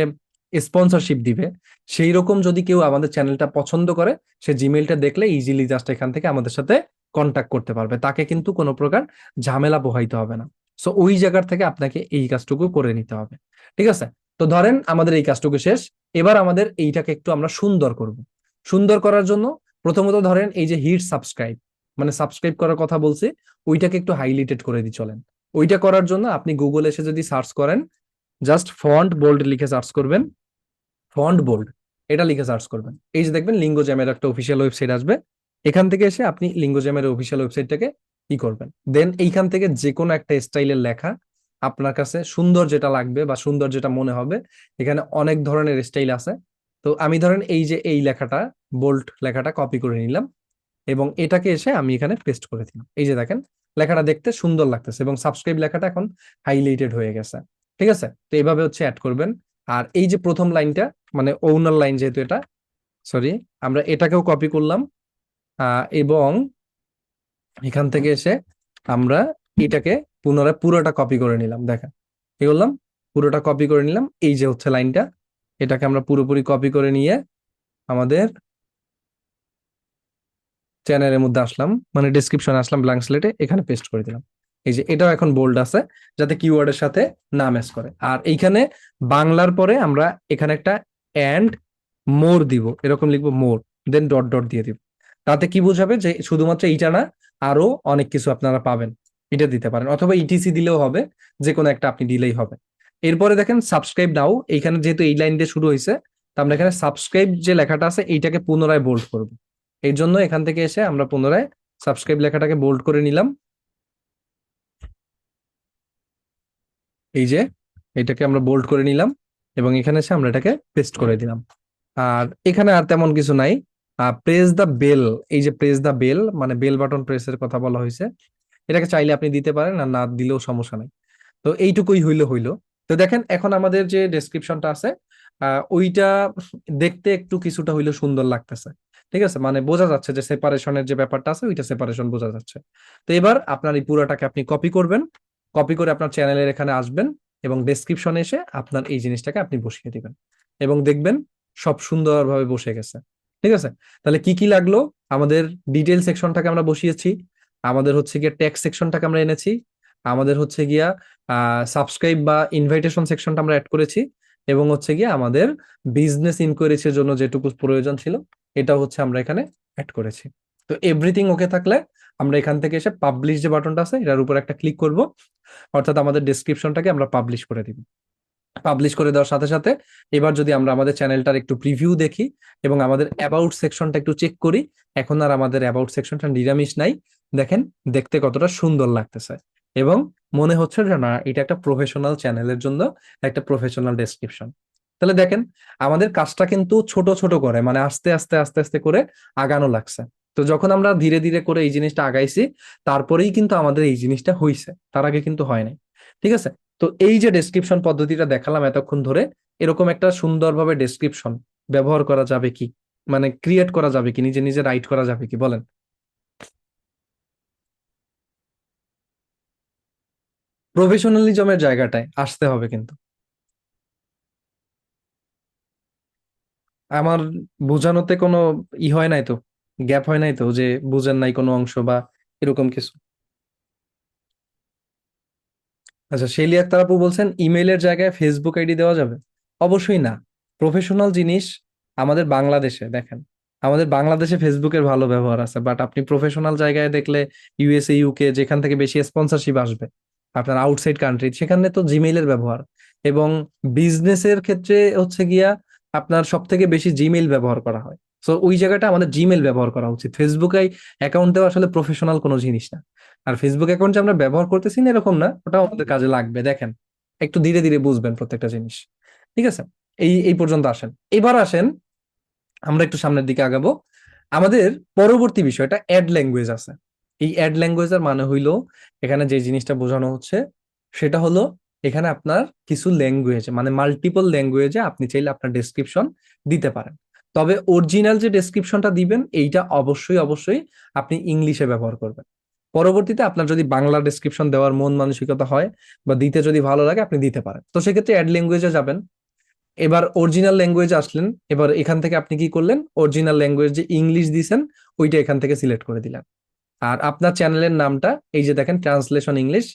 স্পন্সরশিপ দিবে, সেই রকম যদি কেউ আমাদের চ্যানেলটা পছন্দ করে, সে জিমেলটা দেখলে ইজিলি জাস্ট এখান থেকে আমাদের সাথে কন্ট্যাক্ট করতে পারবে, তাকে কিন্তু কোনো প্রকার ঝামেলা পোহাইতে হবে না। সো ওই জায়গার থেকে আপনাকে এই কাজটুকু করে নিতে হবে। ঠিক আছে, তো ধরেন আমাদের এই কাজটুকু শেষ, এবার আমাদের এইটাকে একটু আমরা সুন্দর করব। সুন্দর করার জন্য প্রথমত ধরেন এই যে হিট সাবস্ক্রাইব, মানে সাবস্ক্রাইব করার কথা বলছি, ওইটাকে একটু হাইলাইটেড করে দিই চলেন। ওইটা করার জন্য আপনি গুগলে এসে যদি সার্চ করেন, জাস্ট ফন্ট বোল্ড লিখে সার্চ করবেন, ফন্ট বোল্ড এটা লিখে সার্চ করবেন, এই যে দেখবেন লিঙ্গোজ্যামের একটা অফিসিয়াল ওয়েবসাইট আসবে। এখান থেকে এসে আপনি লিঙ্গোজ্যামের অফিসিয়াল ওয়েবসাইটটাকে কি করবেন, দেন এইখান থেকে যে কোনো একটা স্টাইলের লেখা আপনার কাছে সুন্দর যেটা লাগবে বা সুন্দর যেটা মনে হবে, এখানে অনেক ধরনের স্টাইল আছে। তো আমি ধরেন এই যে এই লেখাটা, বোল্ড লেখাটা কপি করে নিলাম, এবং এটাকে এসে আমি এখানে পেস্ট করে দিলাম। এই যে দেখেন লেখাটা দেখতে সুন্দর লাগতেছে, এবং সাবস্ক্রাইব লেখাটা এখন হাইলাইটেড হয়ে গেছে। ঠিক আছে, তো এইভাবে হচ্ছে অ্যাড করবেন। আর এই যে প্রথম লাইনটা, মানে ওনার লাইন যেহেতু এটা, সরি, আমরা এটাকেও কপি করলাম, এবং এখান থেকে এসে আমরা এটাকে পুনরায় পুরোটা কপি করে নিলাম। দেখেন কি করলাম, পুরোটা কপি করে নিলাম, এই যে হচ্ছে লাইনটা, এটাকে আমরা পুরোপুরি কপি করে নিয়ে আমাদের চ্যানেলের মধ্যে আসলাম, মানে ডিসক্রিপশনে আসলাম, ব্ল্যাঙ্ক স্লেটে এখানে পেস্ট করে দিলাম। এই যে এটাও এখন বোল্ড আছে, যাতে কিওয়ার্ডের সাথে না ম্যাচ করে। আর এইখানে বাংলার পরে আমরা এখানে একটা অ্যান্ড মোর দিব, এরকম লিখবো মোর, দেন ডট ডট দিয়ে দিব। তাতে কি বোঝাবে যে শুধুমাত্র এইটা না, আরো অনেক কিছু আপনারা পাবেন। এটা দিতে পারেন, অথবা ইটিসি দিলেও হবে, যে কোনো একটা আপনি দিলেই হবে। এরপরে দেখেন সাবস্ক্রাইব নাও, এইখানে যেহেতু এই লাইন দিয়ে শুরু হয়েছে, তা আমরা এখানে সাবস্ক্রাইব যে লেখাটা আছে এইটাকে পুনরায় বোল্ড করব। এর জন্য এখান থেকে এসে আমরা পুনরায় সাবস্ক্রাইব লেখাটাকে বোল্ড করে নিলাম, এই যে এটাকে আমরা বোল্ড করে নিলাম, এবং এখানে এসে আমরা এটাকে পেস্ট করে দিলাম। আর এখানে আর তেমন কিছু নাই। প্রেস দ্য বেল, এই যে প্রেস দ্য বেল মানে বেল বাটন প্রেসের কথা বলা হয়েছে, এটাকে চাইলে আপনি দিতে পারেন, আর না দিলেও সমস্যা নাই। তো এইটুকুই হইলো হইলো। তো দেখেন এখন আমাদের যে ডেসক্রিপশনটা আছে, ওইটা দেখতে একটু কিছুটা হইলো সুন্দর লাগতেছে। ঠিক আছে, মানে বোঝা যাচ্ছে যে সেপারেশনের যে ব্যাপারটা আছে ওইটা সেপারেশন বোঝা যাচ্ছে। তো এবার আপনার এই পুরোটাকে আপনি কপি করবেন, কপি করে আপনার চ্যানেলের এখানে আসবেন এবং ডেসক্রিপশনে এসে আপনার এই জিনিসটাকে আপনি বসিয়ে দিবেন এবং দেখবেন সব সুন্দরভাবে বসে গেছে। ঠিক আছে, তাহলে কি কি লাগলো? আমাদের ডিটেল সেকশনটাকে আমরা বসিয়েছি, আমাদের হচ্ছে গিয়ে ট্যাক্স সেকশনটাকে আমরা এনেছি, আমাদের হচ্ছে গিয়া সাবস্ক্রাইব বা ইনভাইটেশন সেকশনটা আমরা অ্যাড করেছি, এবং হচ্ছে গিয়ে আমাদের বিজনেস ইনকোয়ারিজের জন্য যেটুকু প্রয়োজন ছিল এটা হচ্ছে আমরা এখানে অ্যাড করেছি। তো এভরিথিং ওকে থাকলে আমরা এখান থেকে এসে পাবলিশ যে বাটনটা আছে এটার উপর একটা ক্লিক করব, অর্থাৎ আমাদের ডেসক্রিপশনটাকে আমরা পাবলিশ করে দিব। পাবলিশ করে দেওয়ার সাথে সাথে এবার যদি আমরা আমাদের চ্যানেলটার একটু প্রিভিউ দেখি এবং আমাদের অ্যাবাউট সেকশনটা একটু চেক করি, এখন আর আমাদের অ্যাবাউট সেকশনটা নিরামিষ নাই। দেখেন দেখতে কতটা সুন্দর লাগতেছে এবং মনে হচ্ছে যে না এটা একটা প্রফেশনাল চ্যানেলের জন্য একটা প্রফেশনাল ডেসক্রিপশন। তাহলে দেখেন আমাদের কাজটা কিন্তু ছোট ছোট করে, মানে আস্তে আস্তে আস্তে আস্তে করে আগানো লাগছে। তো যখন আমরা ধীরে ধীরে করে এই জিনিসটা আগাইছি তারপরেই কিন্তু আমাদের এই জিনিসটা হইছে, তার আগে কিন্তু হয় নাই। ঠিক আছে, তো এই যে ডেসক্রিপশন পদ্ধতিটা দেখালাম এতক্ষণ ধরে, এরকম একটা সুন্দরভাবে ডেসক্রিপশন ব্যবহার করা যাবে কি, মানে ক্রিয়েট করা যাবে কি, নিজে নিজে রাইট করা যাবে কি বলেন? প্রফেশনালিজমের জায়গাটায় আসতে হবে কিন্তু। আমার বোঝানোতে কোনো হয় নাই তো, গ্যাপ হয় নাই তো যে বুঝেন নাই কোনো অংশ বা এরকম কিছু? আচ্ছা, শেলি আক্তার আপু বলছেন ইমেইলের জায়গায় ফেসবুক আইডি দেওয়া যাবে? অবশ্যই না। প্রফেশনাল জিনিস আমাদের বাংলাদেশে দেখেন, আমাদের বাংলাদেশে ফেসবুকের ভালো ব্যবহার আছে, বাট আপনি প্রফেশনাল জায়গায় দেখলে ইউএসএ ইউকে যেখান থেকে বেশি স্পন্সরশিপ আসবে আপনার আউটসাইড কান্ট্রি, সেখানে তো জিমেইলের ব্যবহার। এবং বিজনেসের ক্ষেত্রে হচ্ছে গিয়া আপনার সব থেকে বেশি জিমেইল ব্যবহার করা হয়। তো ওই জায়গাটা আমাদের জিমেইল ব্যবহার করা উচিত, ফেসবুকে অ্যাকাউন্ট দেওয়া আসলে প্রফেশনাল কোনো জিনিস না। আর ফেসবুক অ্যাকাউন্ট যে আমরা ব্যবহার করতেছি না এরকম না, ওটাও আমাদের কাজে লাগবে। দেখেন একটু ধীরে ধীরে বুঝবেন প্রত্যেকটা জিনিস। ঠিক আছে, এই এই পর্যন্ত আসেন। এবার আসেন আমরা একটু সামনের দিকে আগাবো। আমাদের পরবর্তী বিষয়টা অ্যাড ল্যাঙ্গুয়েজ আছে। এই অ্যাড ল্যাঙ্গুয়েজের মানে হইলো, এখানে যে জিনিসটা বোঝানো হচ্ছে সেটা হলো, এখানে আপনার কিছু ল্যাঙ্গুয়েজ মানে মাল্টিপল ল্যাঙ্গুয়েজে আপনি চাইলে আপনার ডেসক্রিপশন দিতে পারেন। তবে অরিজিনাল যে ডেসক্রিপশনটা দিবেন এইটা অবশ্যই অবশ্যই আপনি ইংলিশে ব্যবহার করবেন। পরবর্তীতে আপনার যদি বাংলা ডেসক্রিপশন দেওয়ার মন মানসিকতা হয় বা দিতে যদি ভালো লাগে আপনি দিতে পারেন, তো সেক্ষেত্রে অ্যাড ল্যাঙ্গুয়েজে যাবেন। এবার অরিজিনাল ল্যাঙ্গুয়েজ আসলেন, এবার এখান থেকে আপনি কি করলেন, অরিজিনাল ল্যাঙ্গুয়েজ যে ইংলিশ দিছেন ওইটা এখান থেকে সিলেক্ট করে দিলেন। আর আপনার চ্যানেলের নামটা এই যে দেখেন ট্রান্সলেশন ইংলিশ,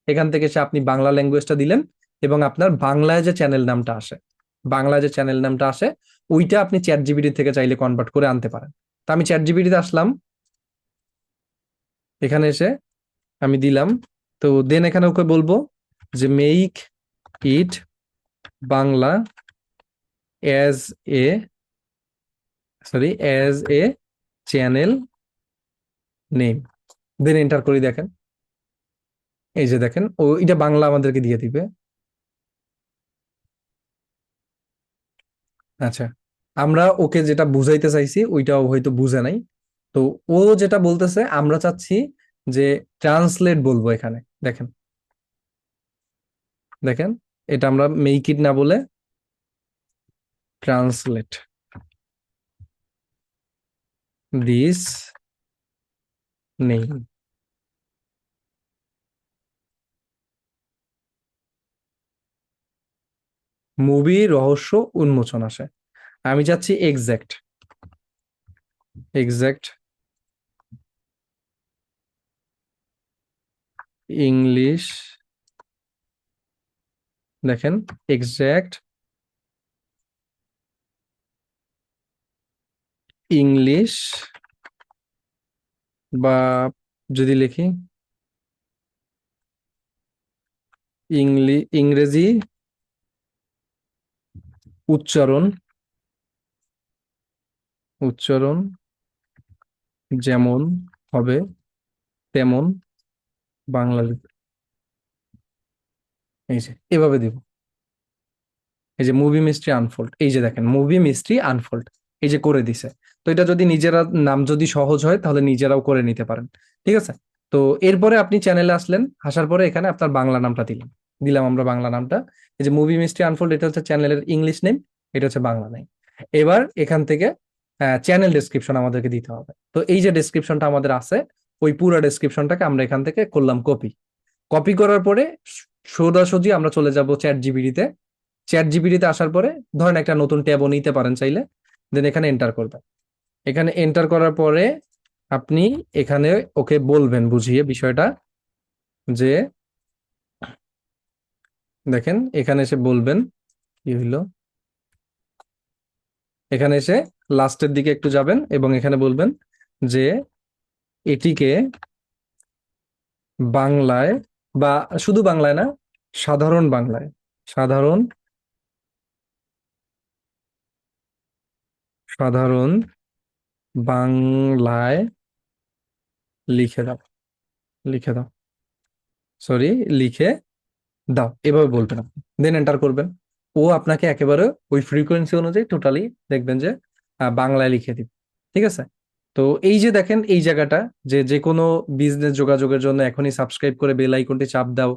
এখান থেকে সে আপনি বাংলা ল্যাঙ্গুয়েজটা দিলেন এবং আপনার বাংলায় যে চ্যানেল নামটা আসে, বাংলায় যে চ্যানেল নামটা আসে ওইটা আপনি চ্যাট জিপিটি থেকে চাইলে কনভার্ট করে আনতে পারেন। তো আমি চ্যাট জিপিটিতে আসলাম, এখানে এসে আমি দিলাম, তো দেন এখানে ওকে বলবো যে make it Bangla as a, sorry, as a channel name, then enter করি। দেখেন এই যে দেখেন ও এটা বাংলা আমাদেরকে দিয়ে দিবে। আচ্ছা, আমরা ওকে যেটা বুঝাইতে চাইছি ওইটাও হয়তো বুঝে নাই। তো ও যেটা বলতেছে আমরা চাচ্ছি যে ট্রান্সলেট বলবো এখানে। দেখেন দেখেন এটা আমরা মেক ইট না বলে ট্রান্সলেট দিস নেই। মুভি রহস্য উন্মোচন আসে, আমি চাচ্ছি এক্সাক্ট, এক্সাক্ট ইংলিশ। দেখেন এক্সাক্ট ইংলিশ, বা যদি লিখি ইংরেজি উচ্চারণ, উচ্চারণ যেমন হবে তেমন বাংলা এই যে এভাবে দিব। এই যে মুভি মিস্ট্রি আনফোল্ড, এই যে দেখেন মুভি মিস্ট্রি আনফোল্ড, এই যে করে দিছে। তো এটা যদি নিজেরা নাম যদি সহজ হয় তাহলে নিজেরাও করে নিতে পারেন। ঠিক আছে, তো এরপরে আপনি চ্যানেলে আসলেন, আসার পরে এখানে আপনার বাংলা নামটা দিলাম, দিলাম আমরা বাংলা নামটা। এই যে মুভি মিস্ট্রি আনফোল্ড এটা হচ্ছে চ্যানেলের ইংলিশ নেম, এটা হচ্ছে বাংলা নেম। এবার এখান থেকে চ্যানেল ডেসক্রিপশন আমাদেরকে দিতে হবে। তো এই যে ডেসক্রিপশনটা আমাদের আছে, ওই পুরো ডেসক্রিপশনটাকে আমরা এখান থেকে করলাম কপি। কপি করার পরে সোজাসুজি আমরা চলে যাব চ্যাট জিপিটিতে। চ্যাট জিপিটিতে আসার পরে ধরেন একটা নতুন ট্যাবও নিতে পারেন চাইলে, দেন এখানে এন্টার করবেন। এখানে এন্টার করার পরে আপনি এখানে ওকে বলবেন বুঝিয়ে বিষয়টা, যে দেখেন এখানে এসে বলবেন কি হইলো, এখানে এসে লাস্টের দিকে একটু যাবেন এবং এখানে বলবেন যে এটিকে বাংলায়, বা শুধু বাংলায় না, সাধারণ বাংলায়, সাধারণ সাধারণ বাংলায় লিখে দাও, লিখে দাও, সরি, লিখে দাও, এভাবে বলবেন আপনি, দেন এন্টার করবেন। ও আপনাকে একেবারে ওই ফ্রিকোয়েন্সি অনুযায়ী টোটালি দেখবেন যে বাংলায় লিখে দিবে। ঠিক আছে? তো এই যে দেখেন এই জায়গাটা, যে যে কোনো বিজনেস যোগাযোগের জন্য এখনই সাবস্ক্রাইব করে বেল আইকনটি চাপ দাও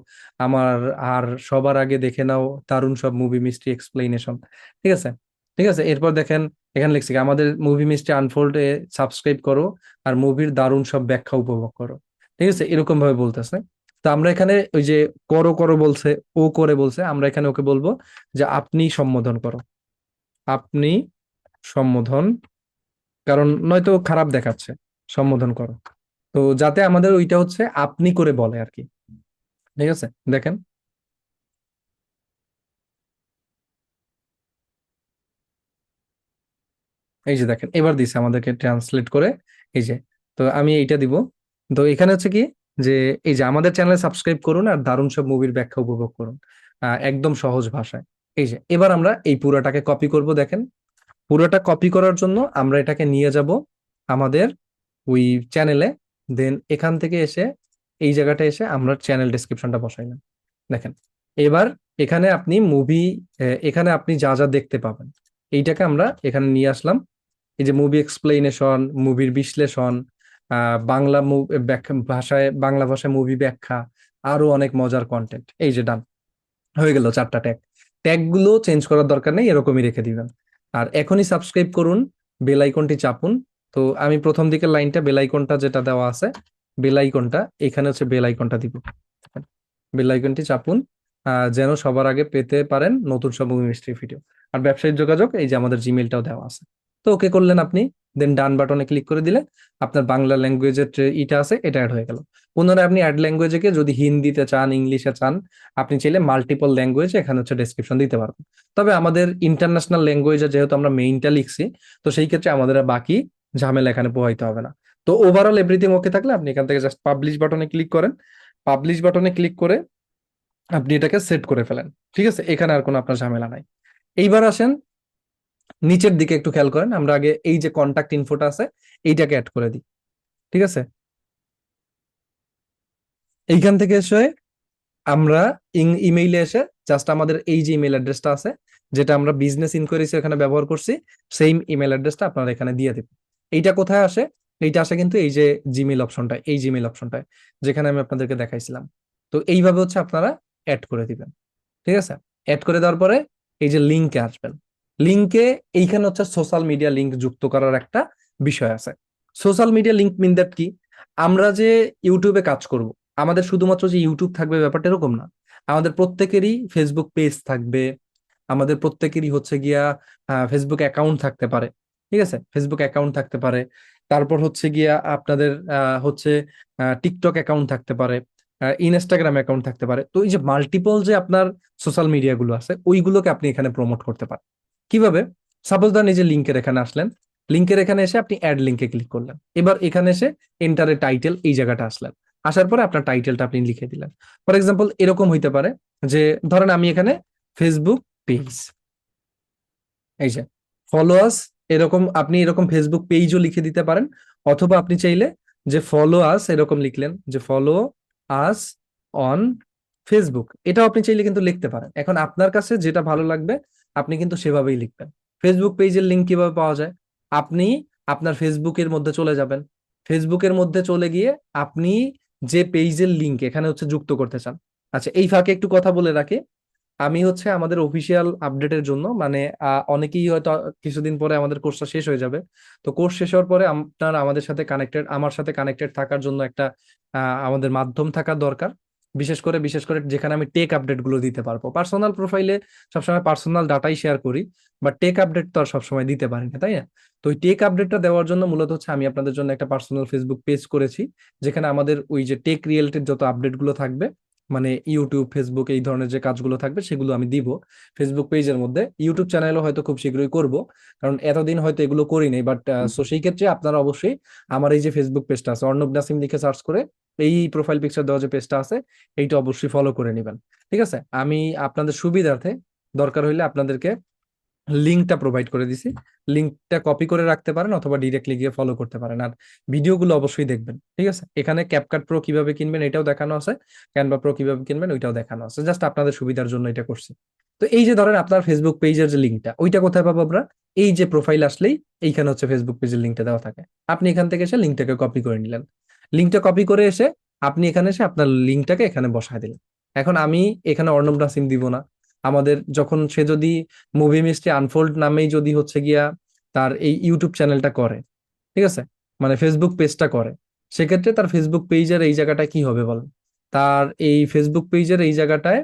আমার, আর সবার আগে দেখে নাও দারুণ সব মুভি মিস্ট্রি এক্সপ্লেনেশন। ঠিক আছে? ঠিক আছে, এরপর দেখেন এখানে লিখছি কি, আমাদের মুভি মিস্ট্রি আনফোল্ড এ সাবস্ক্রাইব করো আর মুভির দারুণ সব ব্যাখ্যা উপভোগ করো। ঠিক আছে, এরকম ভাবে বলতেছে। তো আমরা এখানে ওই যে করো করো বলছে, ও করে বলছে, আমরা এখানে ওকে বলবো যে আপনি সম্বোধন করো, আপনি সম্বোধন, কারণ নয়তো খারাপ দেখাচ্ছে, সম্বোধন করো। তো যাতে আমাদের ওইটা হচ্ছে আপনি করে বলে আর কি। ঠিক আছে, দেখেন এই যে দেখেন এবার দিছে আমাদেরকে ট্রান্সলেট করে। এই যে, তো আমি এইটা দিব। তো এখানে হচ্ছে কি, যে এই যে আমাদের চ্যানেলে সাবস্ক্রাইব করুন আর দারুণ সব মুভির ব্যাখ্যা উপভোগ করুন, একদম সহজ ভাষায়। এই যে এবার আমরা এই পুরাটাকে কপি করব, দেখেন পুরোটা কপি করার জন্য আমরা এটাকে নিয়ে যাব আমাদের ওই চ্যানেলে, দেন এখান থেকে এসে এই জায়গাটা এসে আমরা চ্যানেল ডেসক্রিপশনটা বসাইলাম। দেখেন এবার এখানে আপনি মুভি, এখানে আপনি যা যা দেখতে পাবেন এইটাকে আমরা এখানে নিয়ে আসলাম। এই যে মুভি এক্সপ্লেনেশন, মুভির বিশ্লেষণ, বাংলা ভাষায়, বাংলা ভাষায় মুভি ব্যাখ্যা, আরো অনেক মজার কন্টেন্ট। এই যে ডান হয়ে গেল 4টা ট্যাগ। ট্যাগ গুলো চেঞ্জ করার দরকার নেই, এরকমই রেখে দিবেন। আর এখনই সাবস্ক্রাইব করুন, বেল আইকনটি চাপুন। তো আমি প্রথম দিকের লাইনটা, বেল আইকনটা যেটা দেওয়া আছে, বেল আইকনটা এখানে হচ্ছে বেল আইকনটা দিব, বেল আইকনটি চাপুন, যেন সবার আগে পেতে পারেন নতুন সব মুভি মিস্ট্রি ভিডিও। আর ব্যবসায়িক যোগাযোগ, এই যে আমাদের জিমেইলটাও দেওয়া আছে। তো ওকে করলেন আপনি, দেন ডান বাটনে ক্লিক করে দিলে আপনার বাংলা ল্যাঙ্গুয়েজের ইটা আছে, এটা অ্যাড হয়ে গেল। পুনরায় আপনি অ্যাড ল্যাঙ্গুয়েজে গিয়ে যদি হিন্দিতে চান, ইংলিশে চান, আপনি চাইলে মাল্টিপল ল্যাঙ্গুয়েজে এখানে হচ্ছে ডেসক্রিপশন দিতে পারবেন। তবে আমাদের ইন্টারন্যাশনাল ল্যাঙ্গুয়েজে যেহেতু আমরা মেইনটা লিখছি, তো সেই ক্ষেত্রে আমাদের আর বাকি ঝামেলা এখানে পোহাইতে হবে না। তো ওভারঅল এভরিথিং ওকে থাকলে আপনি এখান থেকে জাস্ট পাবলিশ বাটনে ক্লিক করেন। পাবলিশ বাটনে ক্লিক করে আপনি এটাকে সেট করে ফেলেন। ঠিক আছে, এখানে আর কোনো আপনার ঝামেলা নাই। এইবার আসেন নিচের দিকে একটু খেয়াল করেন, আমরা আগে এই যে কন্টাক্ট ইনফোটা আছে এইটাকে অ্যাড করে দিই। ঠিক আছে, এইখান থেকে এসে আমরা ইমেইলে এসে জাস্ট আমাদের এই যে ইমেল অ্যাড্রেসটা আছে, যেটা আমরা বিজনেস ইনকোয়ারিজ এখানে ব্যবহার করছি, সেম ইমেল অ্যাড্রেসটা আপনারা এখানে দিয়ে দেবেন। এইটা কোথায় আসে? এইটা আসে কিন্তু এই যে জিমেল অপশনটা, এই জিমেল অপশনটায়, যেখানে আমি আপনাদেরকে দেখাইছিলাম। তো এইভাবে হচ্ছে আপনারা অ্যাড করে দিবেন। ঠিক আছে, অ্যাড করে দেওয়ার পরে এই যে লিঙ্কে আসবেন। লিঙ্কে এইখানে হচ্ছে সোশ্যাল মিডিয়া লিঙ্ক যুক্ত করার একটা বিষয় আছে। Social media link mean that কি, আমরা যে ইউটিউবে কাজ করব, আমাদের শুধুমাত্র যে ইউটিউব থাকবে ব্যাপারটা এরকম না। আমাদের প্রত্যেকেরই ফেসবুক পেজ থাকবে, আমাদের প্রত্যেকেরই হচ্ছে গিয়া ফেসবুক অ্যাকাউন্ট থাকতে পারে। ঠিক আছে, ফেসবুক অ্যাকাউন্ট থাকতে পারে। তারপর হচ্ছে গিয়া আপনাদের হচ্ছে টিকটক অ্যাকাউন্ট থাকতে পারে, ইনস্টাগ্রাম অ্যাকাউন্ট থাকতে পারে। তো এই যে মাল্টিপল যে আপনার সোশ্যাল মিডিয়া গুলো আছে, ওইগুলোকে আপনি এখানে প্রমোট করতে পারেন। কিভাবে? সাপোজ ধরেন এই যে লিঙ্কের এখানে আসলেন, লিঙ্কের এখানে এসে আপনি অ্যাড লিঙ্কে ক্লিক করলেন। এবার এখানে এসে এন্টারে টাইটেল, এই জায়গাটা আসলেন। আসার পরে আপনার টাইটেলটা আপনি লিখে দিলেন। ফর এক্সাম্পল এরকম হইতে পারে যে ধরেন আমি এখানে ফেসবুক পেজ, এই যে ফলোয়ার্স, এরকম আপনি এরকম ফেসবুক পেজও লিখে দিতে পারেন। অথবা আপনি চাইলে যে ফলো আস এরকম লিখলেন, যে ফলো আস অন ফেসবুক, এটাও আপনি চাইলে কিন্তু লিখতে পারেন। এখন আপনার কাছে যেটা ভালো লাগবে আপনি কিন্তু সেভাবেই লিখবেন। ফেসবুক পেজের লিঙ্ক কিভাবে পাওয়া যায়? আপনি আপনার ফেসবুকের মধ্যে চলে যাবেন। ফেসবুকের মধ্যে চলে গিয়ে আপনি যে পেজের লিঙ্ক এখানে হচ্ছে যুক্ত করতে চান, আচ্ছা এই ফাঁকে একটু কথা বলে রাখি, আমি হচ্ছে আমাদের অফিসিয়াল আপডেটের জন্য মানে অনেকেই হয়তো কিছুদিন পরে আমাদের কোর্সটা শেষ হয়ে যাবে। তো কোর্স শেষ হওয়ার পরে আপনার আমাদের সাথে কানেক্টেড, আমার সাথে কানেক্টেড থাকার জন্য একটা আমাদের মাধ্যম থাকা দরকার। বিশেষ করে যেখানে আমি টেক আপডেট গুলো দিতে পারবো। পার্সোনাল প্রোফাইলে সবসময় পার্সোনাল ডাটাই শেয়ার করি, বাট টেক আপডেট তো আর সবসময় দিতে পারি না, তাই না? তো ওই টেক আপডেটটা দেওয়ার জন্য মূলত হচ্ছে আমি আপনাদের জন্য একটা পার্সোনাল ফেসবুক পেজ করেছি, যেখানে আমাদের ওই যে টেক রিলেটেড যত আপডেট গুলো থাকবে, মানে ইউটিউব ফেসবুক এই ধরনের যে কাজগুলো থাকবে সেগুলো আমি দিব ফেসবুক পেজের মধ্যে। ইউটিউব চ্যানেলও হয়তো খুব শীঘ্রই করব, কারণ এতদিন হয়তো এগুলো করি নাই। বাট সো সেই ক্ষেত্রে আপনারা অবশ্যই আমার এই যে ফেসবুক পেজটা আছে, অর্ণব নাসিম লিখে সার্চ করে এই প্রোফাইল পিকচার দেওয়া যে পেজটা আছে এইটা অবশ্যই ফলো করে নেবেন। ঠিক আছে? আমি আপনাদের সুবিধার্থে দরকার হইলে আপনাদেরকে লিঙ্কটা প্রোভাইড করে দিছি। লিঙ্কটা কপি করে রাখতে পারেন অথবা ডিরেক্টলি গিয়ে ফলো করতে পারেন। আর ভিডিওগুলো অবশ্যই দেখবেন। ঠিক আছে? এখানে ক্যাপকাট প্রো কিভাবে কিনবেন এটাও দেখানো আছে, ক্যানভা প্রো কিভাবে কিনবেন ওইটাও দেখানো আছে। জাস্ট আপনাদের সুবিধার জন্য এটা করছি। তো এই যে ধরেন আপনার ফেসবুক পেজের যে লিঙ্কটা, ওইটা কোথায় পাবো আমরা? এই যে প্রোফাইল আসলেই এইখানে হচ্ছে ফেসবুক পেজের লিঙ্কটা দেওয়া থাকে। আপনি এখান থেকে এসে লিঙ্কটাকে কপি করে নিলেন। লিঙ্কটা কপি করে এসে আপনি এখানে এসে আপনার লিঙ্কটাকে এখানে বসায় দিলেন। এখন আমি এখানে অর্ণব নাসিম দিব না। আমাদের যখন সে যদি মুভি মিস্ট্রি আনফোল্ড নামেই যদি হচ্ছে গিয়া তার এই ইউটিউব চ্যানেলটা করে, ঠিক আছে, মানে ফেসবুক পেজটা করে, সেক্ষেত্রে তার ফেসবুক পেজের এই জায়গাটা কি হবে বলেন? তার এই ফেসবুক পেজের এই জায়গাটায়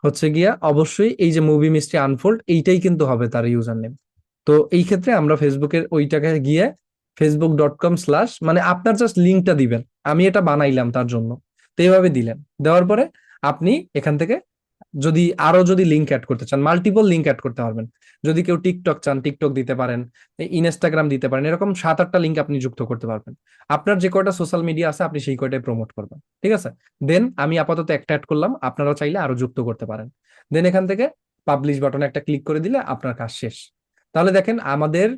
হচ্ছে গিয়া অবশ্যই এই যে মুভি মিস্ট্রি আনফোল্ড এইটাই কিন্তু হবে তার ইউজার নেম। তো এই ক্ষেত্রে আমরা ফেসবুকের ওইটাকে গিয়ে facebook.com/ মানে আপনার জাস্ট লিঙ্কটা দিবেন, আমি এটা বানাইলাম তার জন্য। তো এইভাবে দিলেন, দেওয়ার পরে আপনি এখান থেকে যদি লিঙ্ক অ্যাড করতে চান, মাল্টিপল লিঙ্ক অ্যাড করতে পারবেন। যদি কেউ টিকটক চান টিকটক দিতে পারেন, ইনস্টাগ্রাম দিতে পারেন, এরকম 7-8টা লিঙ্ক আপনি যুক্ত করতে পারবেন। আপনার যে কয়টা সোশ্যাল মিডিয়া আছে আপনি সেই কয়টাই প্রমোট করবেন। ঠিক আছে? দেন আমি আপাতত একটা অ্যাড করলাম, আপনারা চাইলে আরো যুক্ত করতে পারেন। দেন এখান থেকে পাবলিশ বাটনে একটা ক্লিক করে দিলে আপনার কাজ শেষ। তাহলে দেখেন আমাদের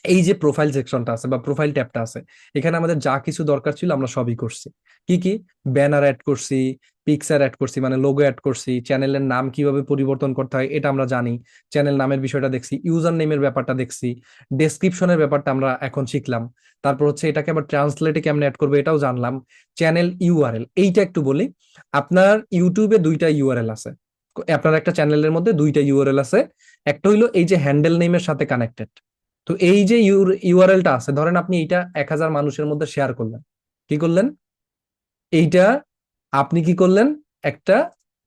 এই যে প্রোফাইল সেকশনটা আছে বা প্রোফাইল ট্যাবটা আছে, এখানে আমাদের যা কিছু দরকার ছিল আমরা সবই করছি। কি কি? ব্যানার অ্যাড করছি, পিকচার অ্যাড করছি, মানে লোগো অ্যাড করছি, চ্যানেলের নাম কিভাবে পরিবর্তন করতে হয় এটা আমরা জানি, চ্যানেল নামের বিষয়টা দেখছি, ইউজার নেমের ব্যাপারটা দেখছি, ডেসক্রিপশনের ব্যাপারটা আমরা এখন শিখলাম। তারপর হচ্ছে এটাকে আবার ট্রান্সলেটে কেমনে অ্যাড করবো এটাও জানলাম। চ্যানেল ইউআরএল এইটা একটু বলি। আপনার ইউটিউবে দুইটা ইউআরএল আছে, আপনার একটা চ্যানেলের মধ্যে দুইটা ইউআরএল আছে। একটা হইলো এই যে হ্যান্ডেল নেমের সাথে কানেক্টেড। তো এই যে ইউআরএলটা আছে, ধরেন আপনি এইটা 1000 মানুষের মধ্যে শেয়ার করলেন, কি করলেন? এইটা আপনি কি করলেন? একটা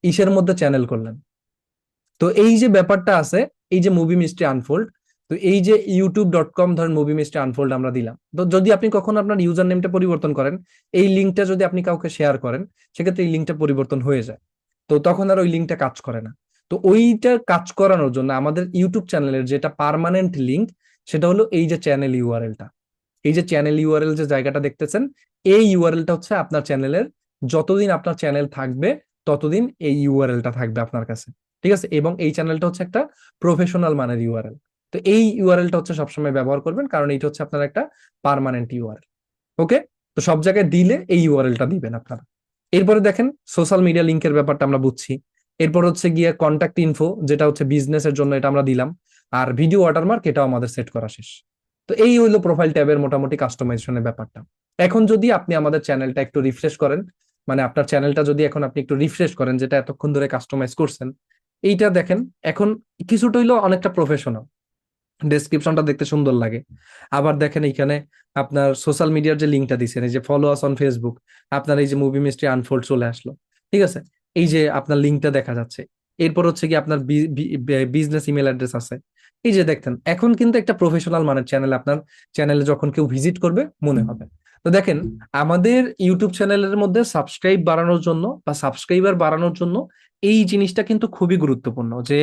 ইসের মধ্যে চ্যানেল করলেন। তো এই যে ব্যাপারটা আছে, এই যে মুভি মিস্ট্রি আনফোল্ড, তো এই যে youtube.com ধরেন মুভি মিস্ট্রি আনফোল্ড আমরা দিলাম। তো যদি আপনি কখনো আপনার ইউজার নেমটা পরিবর্তন করেন, এই লিঙ্কটা যদি আপনি কাউকে শেয়ার করেন, সেক্ষেত্রে এই লিঙ্কটা পরিবর্তন হয়ে যায়। তো তখন আর ওই লিঙ্কটা কাজ করে না। তো ওইটা কাজ করানোর জন্য আমাদের ইউটিউব চ্যানেলের যেটা পার্মানেন্ট লিঙ্ক, সেটা হলো এই যে চ্যানেল ইউআরএলটা। এই যে চ্যানেল ইউআরএল যে জায়গাটা দেখতেছেন, এই ইউআরএলটা হচ্ছে আপনার চ্যানেলের, যতদিন আপনার চ্যানেল থাকবে ততদিন এই ইউআরএলটা থাকবে আপনার কাছে। ঠিক আছে? এবং এই চ্যানেলটা হচ্ছে একটা প্রফেশনাল মানের ইউআরএল। তো এই ইউআরএলটা হচ্ছে সবসময় ব্যবহার করবেন, কারণ এটা হচ্ছে আপনার একটা পার্মানেন্ট ইউআরএল। ওকে? তো সব জায়গায় দিলে এই ইউআরএলটা দিবেন আপনারা। এরপরে দেখেন সোশ্যাল মিডিয়া লিঙ্কের ব্যাপারটা আমরা বুঝছি। এরপর হচ্ছে গিয়ে কন্ট্যাক্ট ইনফো, যেটা হচ্ছে বিজনেসের জন্য, এটা আমরা দিলাম। আর ভিডিও ওয়াটারমার্ক এটাও আমাদের সেট করা শেষ। তো এই হইলো প্রোফাইল ট্যাবের মোটামুটি কাস্টমাইজেশনের ব্যাপারটা। এখন যদি আপনি আমাদের চ্যানেলটা একটু রিফ্রেশ করেন, মানে আপনার চ্যানেলটা যদি এখন আপনি একটু রিফ্রেশ করেন, যেটা এতক্ষণ ধরে কাস্টমাইজ করছেন, এইটা দেখেন এখন কিছুটা হইলো অনেকটা প্রফেশনাল, ডেসক্রিপশনটা দেখতে সুন্দর লাগে। আবার দেখেন এইখানে আপনার সোশ্যাল মিডিয়ার যে লিঙ্কটা দিচ্ছেন, এই যে ফলো আস অন ফেসবুক, আপনার এই যে মুভি মিস্ট্রি আনফোল্ড চলে আসলো। ঠিক আছে? এই যে আপনার লিঙ্কটা দেখা যাচ্ছে। এরপর হচ্ছে কি আপনার বিজনেস ইমেল অ্যাড্রেস আছে। এই যে দেখতেন এখন কিন্তু একটা প্রফেশনাল মানের চ্যানেল, আপনার চ্যানেলে যখন কেউ ভিজিট করবে মনে হবে। তো দেখেন আমাদের ইউটিউব চ্যানেলের মধ্যে সাবস্ক্রাইব বাড়ানোর জন্য বা সাবস্ক্রাইবার বাড়ানোর জন্য এই জিনিসটা কিন্তু খুবই গুরুত্বপূর্ণ, যে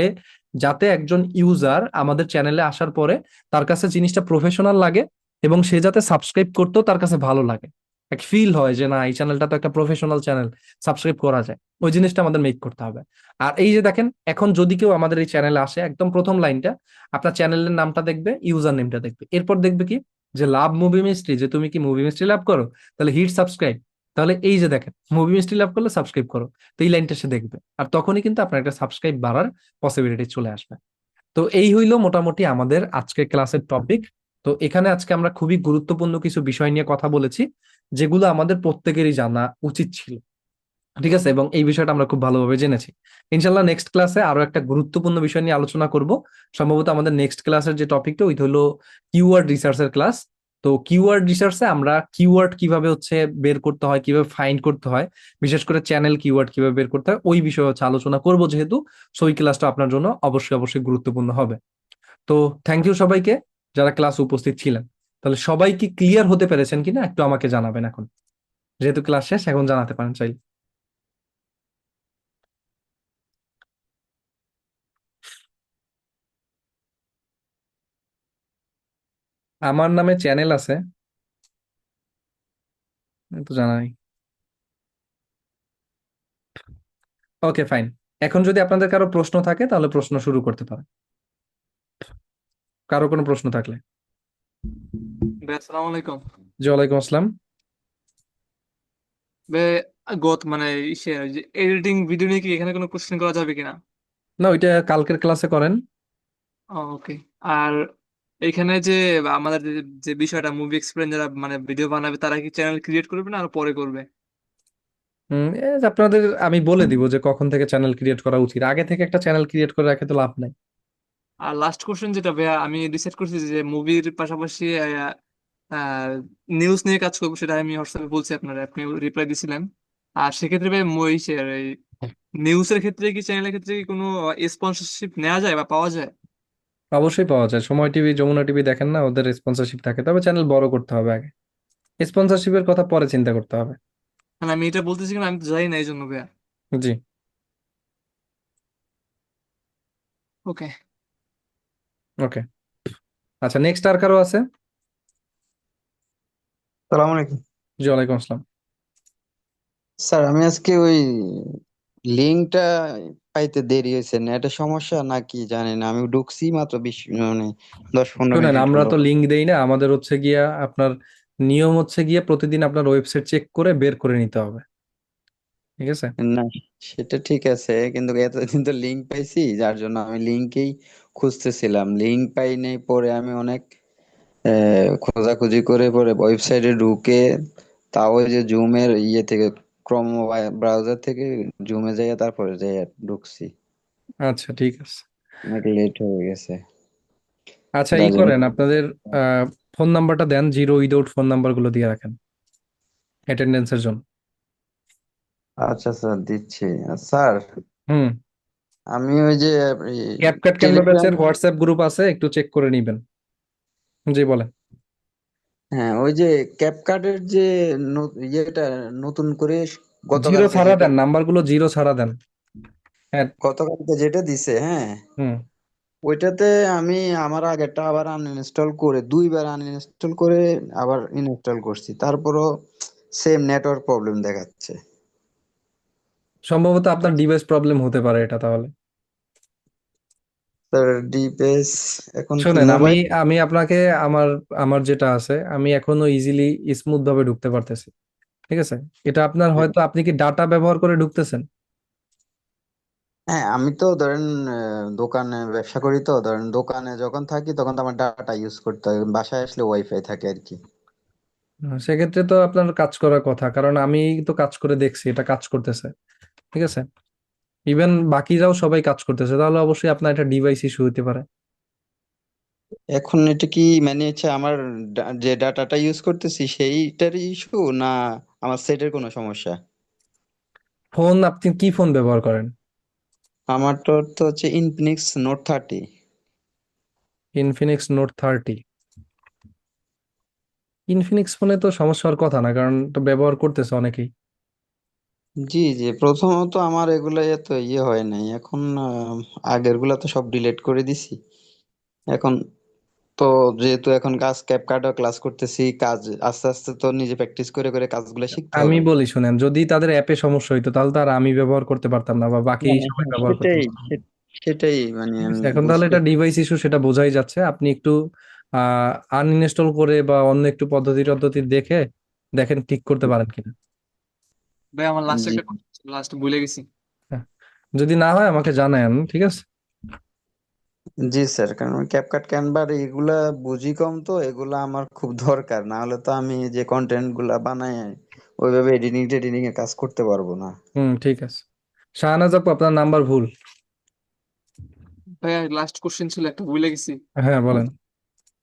যাতে একজন ইউজার আমাদের চ্যানেলে আসার পরে তার কাছে জিনিসটা প্রফেশনাল লাগে এবং সে যাতে সাবস্ক্রাইব করতেও তার কাছে ভালো লাগে, এক ফিল হয় যে না এই চ্যানেলটা তো একটা প্রফেশনাল চ্যানেল, সাবস্ক্রাইব করা যায়। ওই জিনিসটা আমাদের মেক করতে হবে। আর এই যে দেখেন এখন যদি কেউ আমাদের এই চ্যানেলে আসে, একদম প্রথম লাইনটা আপনার চ্যানেলের নামটা দেখবে, ইউজার নেমটা দেখবে, এরপর দেখবে কি যে লাভ মুভি মিস্ট্রি, যে তুমি কি মুভি মিস্ট্রি লাভ করো, তাহলে হিট সাবস্ক্রাইব। তাহলে এই যে দেখেন মুভি মিস্ট্রি লাভ করলে সাবস্ক্রাইব করো, তো এই লাইনটা সে দেখবে, আর তখনই কিন্তু আপনার একটা সাবস্ক্রাইব বাড়ার পসিবিলিটি চলে আসবে। তো এই হইলো মোটামুটি আমাদের আজকের ক্লাসের টপিক। তো এখানে আজকে আমরা খুবই গুরুত্বপূর্ণ কিছু বিষয় নিয়ে কথা বলেছি, যেগুলো আমাদের প্রত্যেকেরই জানা উচিত ছিল। ঠিক আছে, এবং এই বিষয়টা আমরা খুব ভালোভাবে জেনেছি। ইনশাল্লাহ নেক্সট ক্লাসে আরো একটা গুরুত্বপূর্ণ বিষয় নিয়ে আলোচনা করব। সম্ভবত আমাদের নেক্সট ক্লাসের যে টপিকটা ওইটা হলো কিওয়ার্ড রিসার্চের ক্লাস। তো কিওয়ার্ড রিসার্চে আমরা কিওয়ার্ড কিভাবে হচ্ছে বের করতে হয়, কিভাবে ফাইন্ড করতে হয়, বিশেষ করে চ্যানেল কিওয়ার্ড কিভাবে বের করতে হয়, ওই বিষয়ে হচ্ছে আলোচনা করব যেহেতু। সো ওই ক্লাসটা আপনার জন্য অবশ্যই অবশ্যই গুরুত্বপূর্ণ হবে। তো থ্যাংক ইউ সবাইকে যারা ক্লাসে উপস্থিত ছিলেন। তাহলে সবাই কি ক্লিয়ার হতে পেরেছেন কিনা একটু আমাকে জানাবেন এখন, যেহেতু ক্লাস শেষ এখন জানাতে পারেন চাইলে। আমার নামে চ্যানেল আছে, তো জানাই। Okay fine. এখন যদি আপনাদের কারো প্রশ্ন থাকে তাহলে প্রশ্ন শুরু করতে পারেন, কারো কোনো প্রশ্ন থাকলে। ভাই আসসালামু আলাইকুম। জি ওয়ালাইকুম আসসালাম। ভাই মানে এডিটিং ভিডিও নিয়ে কি এখানে কোনো কোশ্চেন করা যাবে কিনা? না, ওইটা কালকের ক্লাসে করেন। ওকে। আর এখানে যে আমাদের যে যে বিষয়টা মুভি এক্সপ্লেন যারা মানে ভিডিও বানাবে তারা কি চ্যানেল ক্রিয়েট করবে না আর পরে করবে? আপনাদের আমি বলে দিব যে কখন থেকে চ্যানেল ক্রিয়েট করা উচিত, আগে থেকে একটা চ্যানেল ক্রিয়েট করে রাখে তো লাভ নাই। আর লাস্ট কোশ্চেন যেটা ভাইয়া, আমি ডিসাইড করছি যে মুভির পাশাপাশি নিউজ নিয়ে কাজ করবো, সেটা আমি হোয়াটসঅ্যাপে বলছি আপনারা, আপনি রিপ্লাই দিছিলেন। আর সেক্ষেত্রে ভাই এই নিউজের ক্ষেত্রে কি চ্যানেলের ক্ষেত্রে কি কোনো স্পন্সরশিপ নেওয়া যায় বা পাওয়া যায়? অবশ্যই পাওয়া যায়, সময় টিভি যমুনা টিভি দেখেন না, ওদের স্পন্সরশিপ থাকে, তবে চ্যানেল বড় করতে হবে আগে, স্পন্সরশিপের কথা পরে চিন্তা করতে হবে। মানে আমি এটা বলতেছি কিনা আমি তো জানি না এই জন্য ভাইয়া। জি। ওকে। ওকে। আচ্ছা, নেক্সট আর কারো আছে? সালাম আলাইকুম জি ওয়ালাইকুম আসসালাম। স্যার। আমি আজকে ওই লিঙ্কটা পাইতে দেরি হয়েছে, নেটের সমস্যা নাকি জানি না। আমি ঢুকছি মাত্র 10-15 শুনেন, মিনিট আমরা হলো। তো লিঙ্ক দেই না, আমাদের হচ্ছে গিয়া আপনার নিয়ম হচ্ছে গিয়ে প্রতিদিন আপনার ওয়েবসাইট চেক করে বের করে নিতে হবে, ঠিক আছে? না, সেটা ঠিক আছে, কিন্তু এতদিন তো লিঙ্ক পাইছি, যার জন্য আমি লিঙ্কেই খুঁজতেছিলাম। লিঙ্ক পাই নাই, পরে আমি অনেক খোঁজাখুঁজি করে পরে ওয়েবসাইটে ঢুকে, তাও ওই যে জুমের ইয়ে থেকে, ক্রোম ব্রাউজার থেকে জুমে যাইয়া তারপরে যাইয়া ঢুকছি। আচ্ছা ঠিক আছে। অনেক লেট হয়ে গেছে, আচ্ছা ই যার জন্য। করেন, আপনাদের ফোন নাম্বারটা দেন, জিরো উইদাউট ফোন নাম্বার গুলো দিয়ে রাখেন অ্যাটেন্ডেন্সের জন্য। আচ্ছা স্যার, দিচ্ছি। স্যার, হুম। আমি ওই যে ক্যাপকাট ক্যানভা টেলিগ্রাম, ব্যাচের হোয়াটসঅ্যাপ গ্রুপ আছে, একটু চেক করে নিবেন। জি বলেন। হ্যাঁ ওই যে ক্যাপকাটের যে ইয়েটা নতুন করে জিরো গতকালকে ছাড়া যেটা, দেন, নাম্বারগুলো জিরো ছাড়া দেন। হ্যাঁ। গতকালকে যেটা দিছে, হ্যাঁ হুম। ওইটাতে আমি আমার আগেরটা আবার আনইনস্টল করে, দুইবার আনইনস্টল করে আবার ইনস্টল করছি, তারপরও সেম নেটওয়ার্ক প্রবলেম দেখাচ্ছে। সম্ভবত আপনার ডিভাইস প্রবলেম হতে পারে এটা তাহলে। স্যার ডিপিএস এখন কি শোনেন, আমি মোবাইল? আমি আপনাকে আমার আমার যেটা আছে, আমি এখনো ইজিলি স্মুথ ভাবে ঢুকতে পারতেছি, ঠিক আছে? এটা আপনার হয়তো, আপনি কি ডাটা ব্যবহার করে ঢুকতেছেন? হ্যাঁ, আমি তো ধরেন দোকানে ব্যবসা করি, তো ধরেন দোকানে যখন থাকি তখন তো আমার ডাটা ইউজ করতে হয়, বাসায় আসলে ওয়াইফাই থাকে আর কি। সেক্ষেত্রে তো আপনার কাজ করার কথা, কারণ আমি তো কাজ করে দেখছি এটা কাজ করতেছে, ঠিক আছে? ইভেন বাকিরাও সবাই কাজ করতেছে, তাহলে অবশ্যই আপনার একটা ডিভাইস ইস্যু হতে পারে। এখন এটা কি মানে হচ্ছে আমার যে ডাটাটা ইউজ করতেছি সেইটার ইস্যু, না আমার সেটের কোনো সমস্যা? ফোন, আপনি কি ফোন ব্যবহার করেন? আমার তো হচ্ছে Infinix note 30। Infinix note 30। Infinix ফোনে তো সমস্যা হওয়ার কথা না, কারণ তো ব্যবহার করতেছে অনেকেই। জি জি, প্রথমত আমার এগুলা এত ইয়ে হয় নাই, এখন আগের গুলা তো সব ডিলিট করে দিছি। এখন তো যেহেতু এখন কাজ ক্যাপকাটও ক্লাস করতেছি, কাজ আস্তে আস্তে তো নিজে প্র্যাকটিস করে করে কাজগুলো শিখতে আমি হবে। বলি শুনেন, যদি তাদের অ্যাপে সমস্যা হইতো তাহলে তো আর আমি ব্যবহার করতে পারতাম না বা বাকি হ্যাঁ সবাই হ্যাঁ, ব্যবহার করতে সেটাই পারতাম না। সেটাই মানে ঠিক আমি আছে, এখন তাহলে বুঝতে। এটা ডিভাইস ইস্যু সেটা বোঝাই যাচ্ছে, আপনি একটু আনইনস্টল করে বা অন্য একটু পদ্ধতি টদ্ধতি দেখে দেখেন ঠিক করতে পারেন কিনা। ভাই আমার লাস্ট জি একটা লাস্ট ভুলে গেছি। হ্যাঁ, যদি না হয় আমাকে জানান, ঠিক আছে? জি স্যার, কারণ ক্যাপকাট ক্যানভার এগুলা বুঝি কম, তো এগুলা আমার খুব দরকার, না হলে তো আমি যে কন্টেন্ট গুলা বানাই ওইভাবে এডিটিং এ কাজ করতে পারবো না। ঠিক আছে। শাহনাজ আপু, আপনার নাম্বার ভুল। ভাইয়া লাস্ট কোশ্চেন ছিল একটা, ভুলে গেছি। হ্যাঁ, বলেন।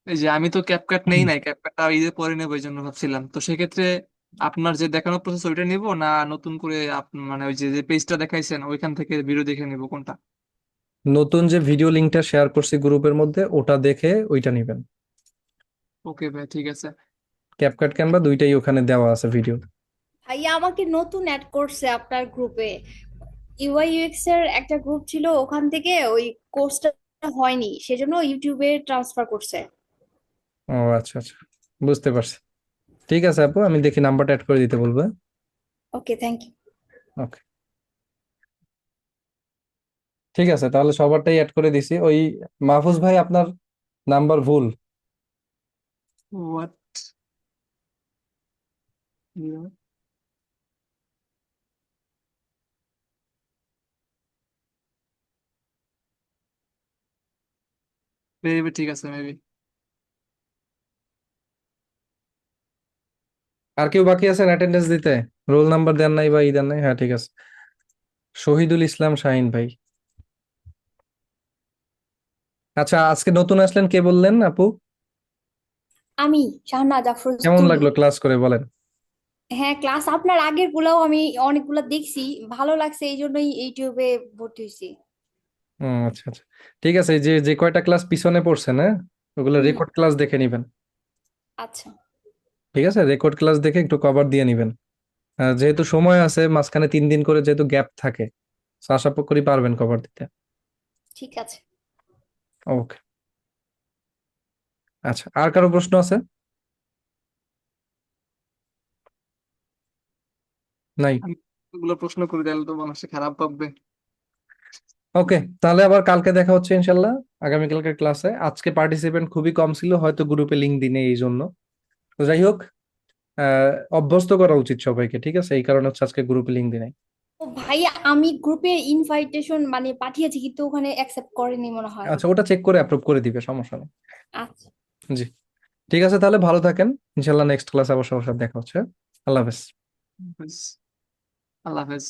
এই যে আমি তো ক্যাপকাট নেই নাই, ক্যাপকাটটা ঈদের পরে নেবো এই জন্য ভাবছিলাম। তো সেক্ষেত্রে আপনার যে দেখানো প্রসেস ওইটা নিব, না নতুন করে মানে ওই যে যে পেজটা দেখাইছেন ওইখান থেকে ভিডিও দেখে নিব, কোনটা? নতুন যে ভিডিও লিঙ্কটা শেয়ার করছি গ্রুপের মধ্যে, ওটা দেখে ওইটা নিবেন। ওকে ভাই, ঠিক আছে। ক্যাপকাট ক্যানভা দুইটাই ওখানে দেওয়া আছে ভিডিও। ভাইয়া আমাকে নতুন অ্যাড করছে আপনার গ্রুপে। ইউআই ইউএক্স এর একটা গ্রুপ ছিল, ওখান থেকে ওই কোর্সটা হয়নি, সেজন্য ইউটিউবে ট্রান্সফার করছে। ও আচ্ছা আচ্ছা, বুঝতে পারছি। ঠিক আছে আপু, আমি দেখি নাম্বারটা অ্যাড করে দিতে বলবো। ওকে, থ্যাংক ইউ। ওকে, ঠিক আছে, তাহলে সবারটাই অ্যাড করে দিছি। ওই মাহফুজ ভাই, আপনার নাম্বার ভুল। হোয়াট? মেবি, ঠিক আছে মেবি। আর কেউ বাকি আছেন অ্যাটেন্ডেন্স দিতে? রোল নাম্বার দেন নাই বা ই দেন নাই? হ্যাঁ, ঠিক আছে। শহীদুল ইসলাম শাহিন ভাই। আচ্ছা, আজকে নতুন আসলেন, কে বললেন আপু? আমি শাহনাজ আফরোজ কেমন তুলি। লাগলো ক্লাস করে, বলেন। হ্যাঁ, ক্লাস আপনার আগের গুলাও আমি অনেকগুলা দেখছি, ভালো লাগছে, এই জন্যই ইউটিউবে ভর্তি হয়েছি। আচ্ছা আচ্ছা, ঠিক আছে। এই যে যে কয়টা ক্লাস পিছনে পড়ছেন, হ্যাঁ, ওগুলো হুম। রেকর্ড ক্লাস দেখে নিবেন। আচ্ছা। ঠিক আছে, রেকর্ড ক্লাস দেখে একটু কভার দিয়ে নিবেন। যেহেতু সময় আছে মাঝখানে 3 দিন করে, যেহেতু গ্যাপ থাকে, তো আশা করি পারবেন কভার দিতে। ঠিক আছে। ওকে। আচ্ছা, আর কারো প্রশ্ন আছে? নাই? আমি এগুলো প্রশ্ন করে দিলে তো মানুষ খারাপ ভাববে। ওকে, তাহলে আবার কালকে দেখা হচ্ছে ইনশাল্লাহ, আগামীকালকের ক্লাসে। আজকে পার্টিসিপেন্ট খুবই কম ছিল, হয়তো গ্রুপে লিংক দিনে এই জন্য। তো যাই হোক, অভ্যস্ত করা উচিত সবাইকে, ঠিক আছে? এই কারণে হচ্ছে আজকে গ্রুপে লিংক দিই নাই। ও ভাইয়া, আমি গ্রুপে ইনভাইটেশন মানে পাঠিয়েছি, কিন্তু ওখানে অ্যাকসেপ্ট করেনি মনে হয়। আচ্ছা, ওটা চেক করে অ্যাপ্রুভ করে দিবে, সমস্যা নেই। আচ্ছা। জি, ঠিক আছে, তাহলে ভালো থাকেন। ইনশাল্লাহ নেক্সট ক্লাসে আবার সবার সাথে দেখা হচ্ছে। আল্লাহ হাফেজ। আল্লাহ হাফেজ।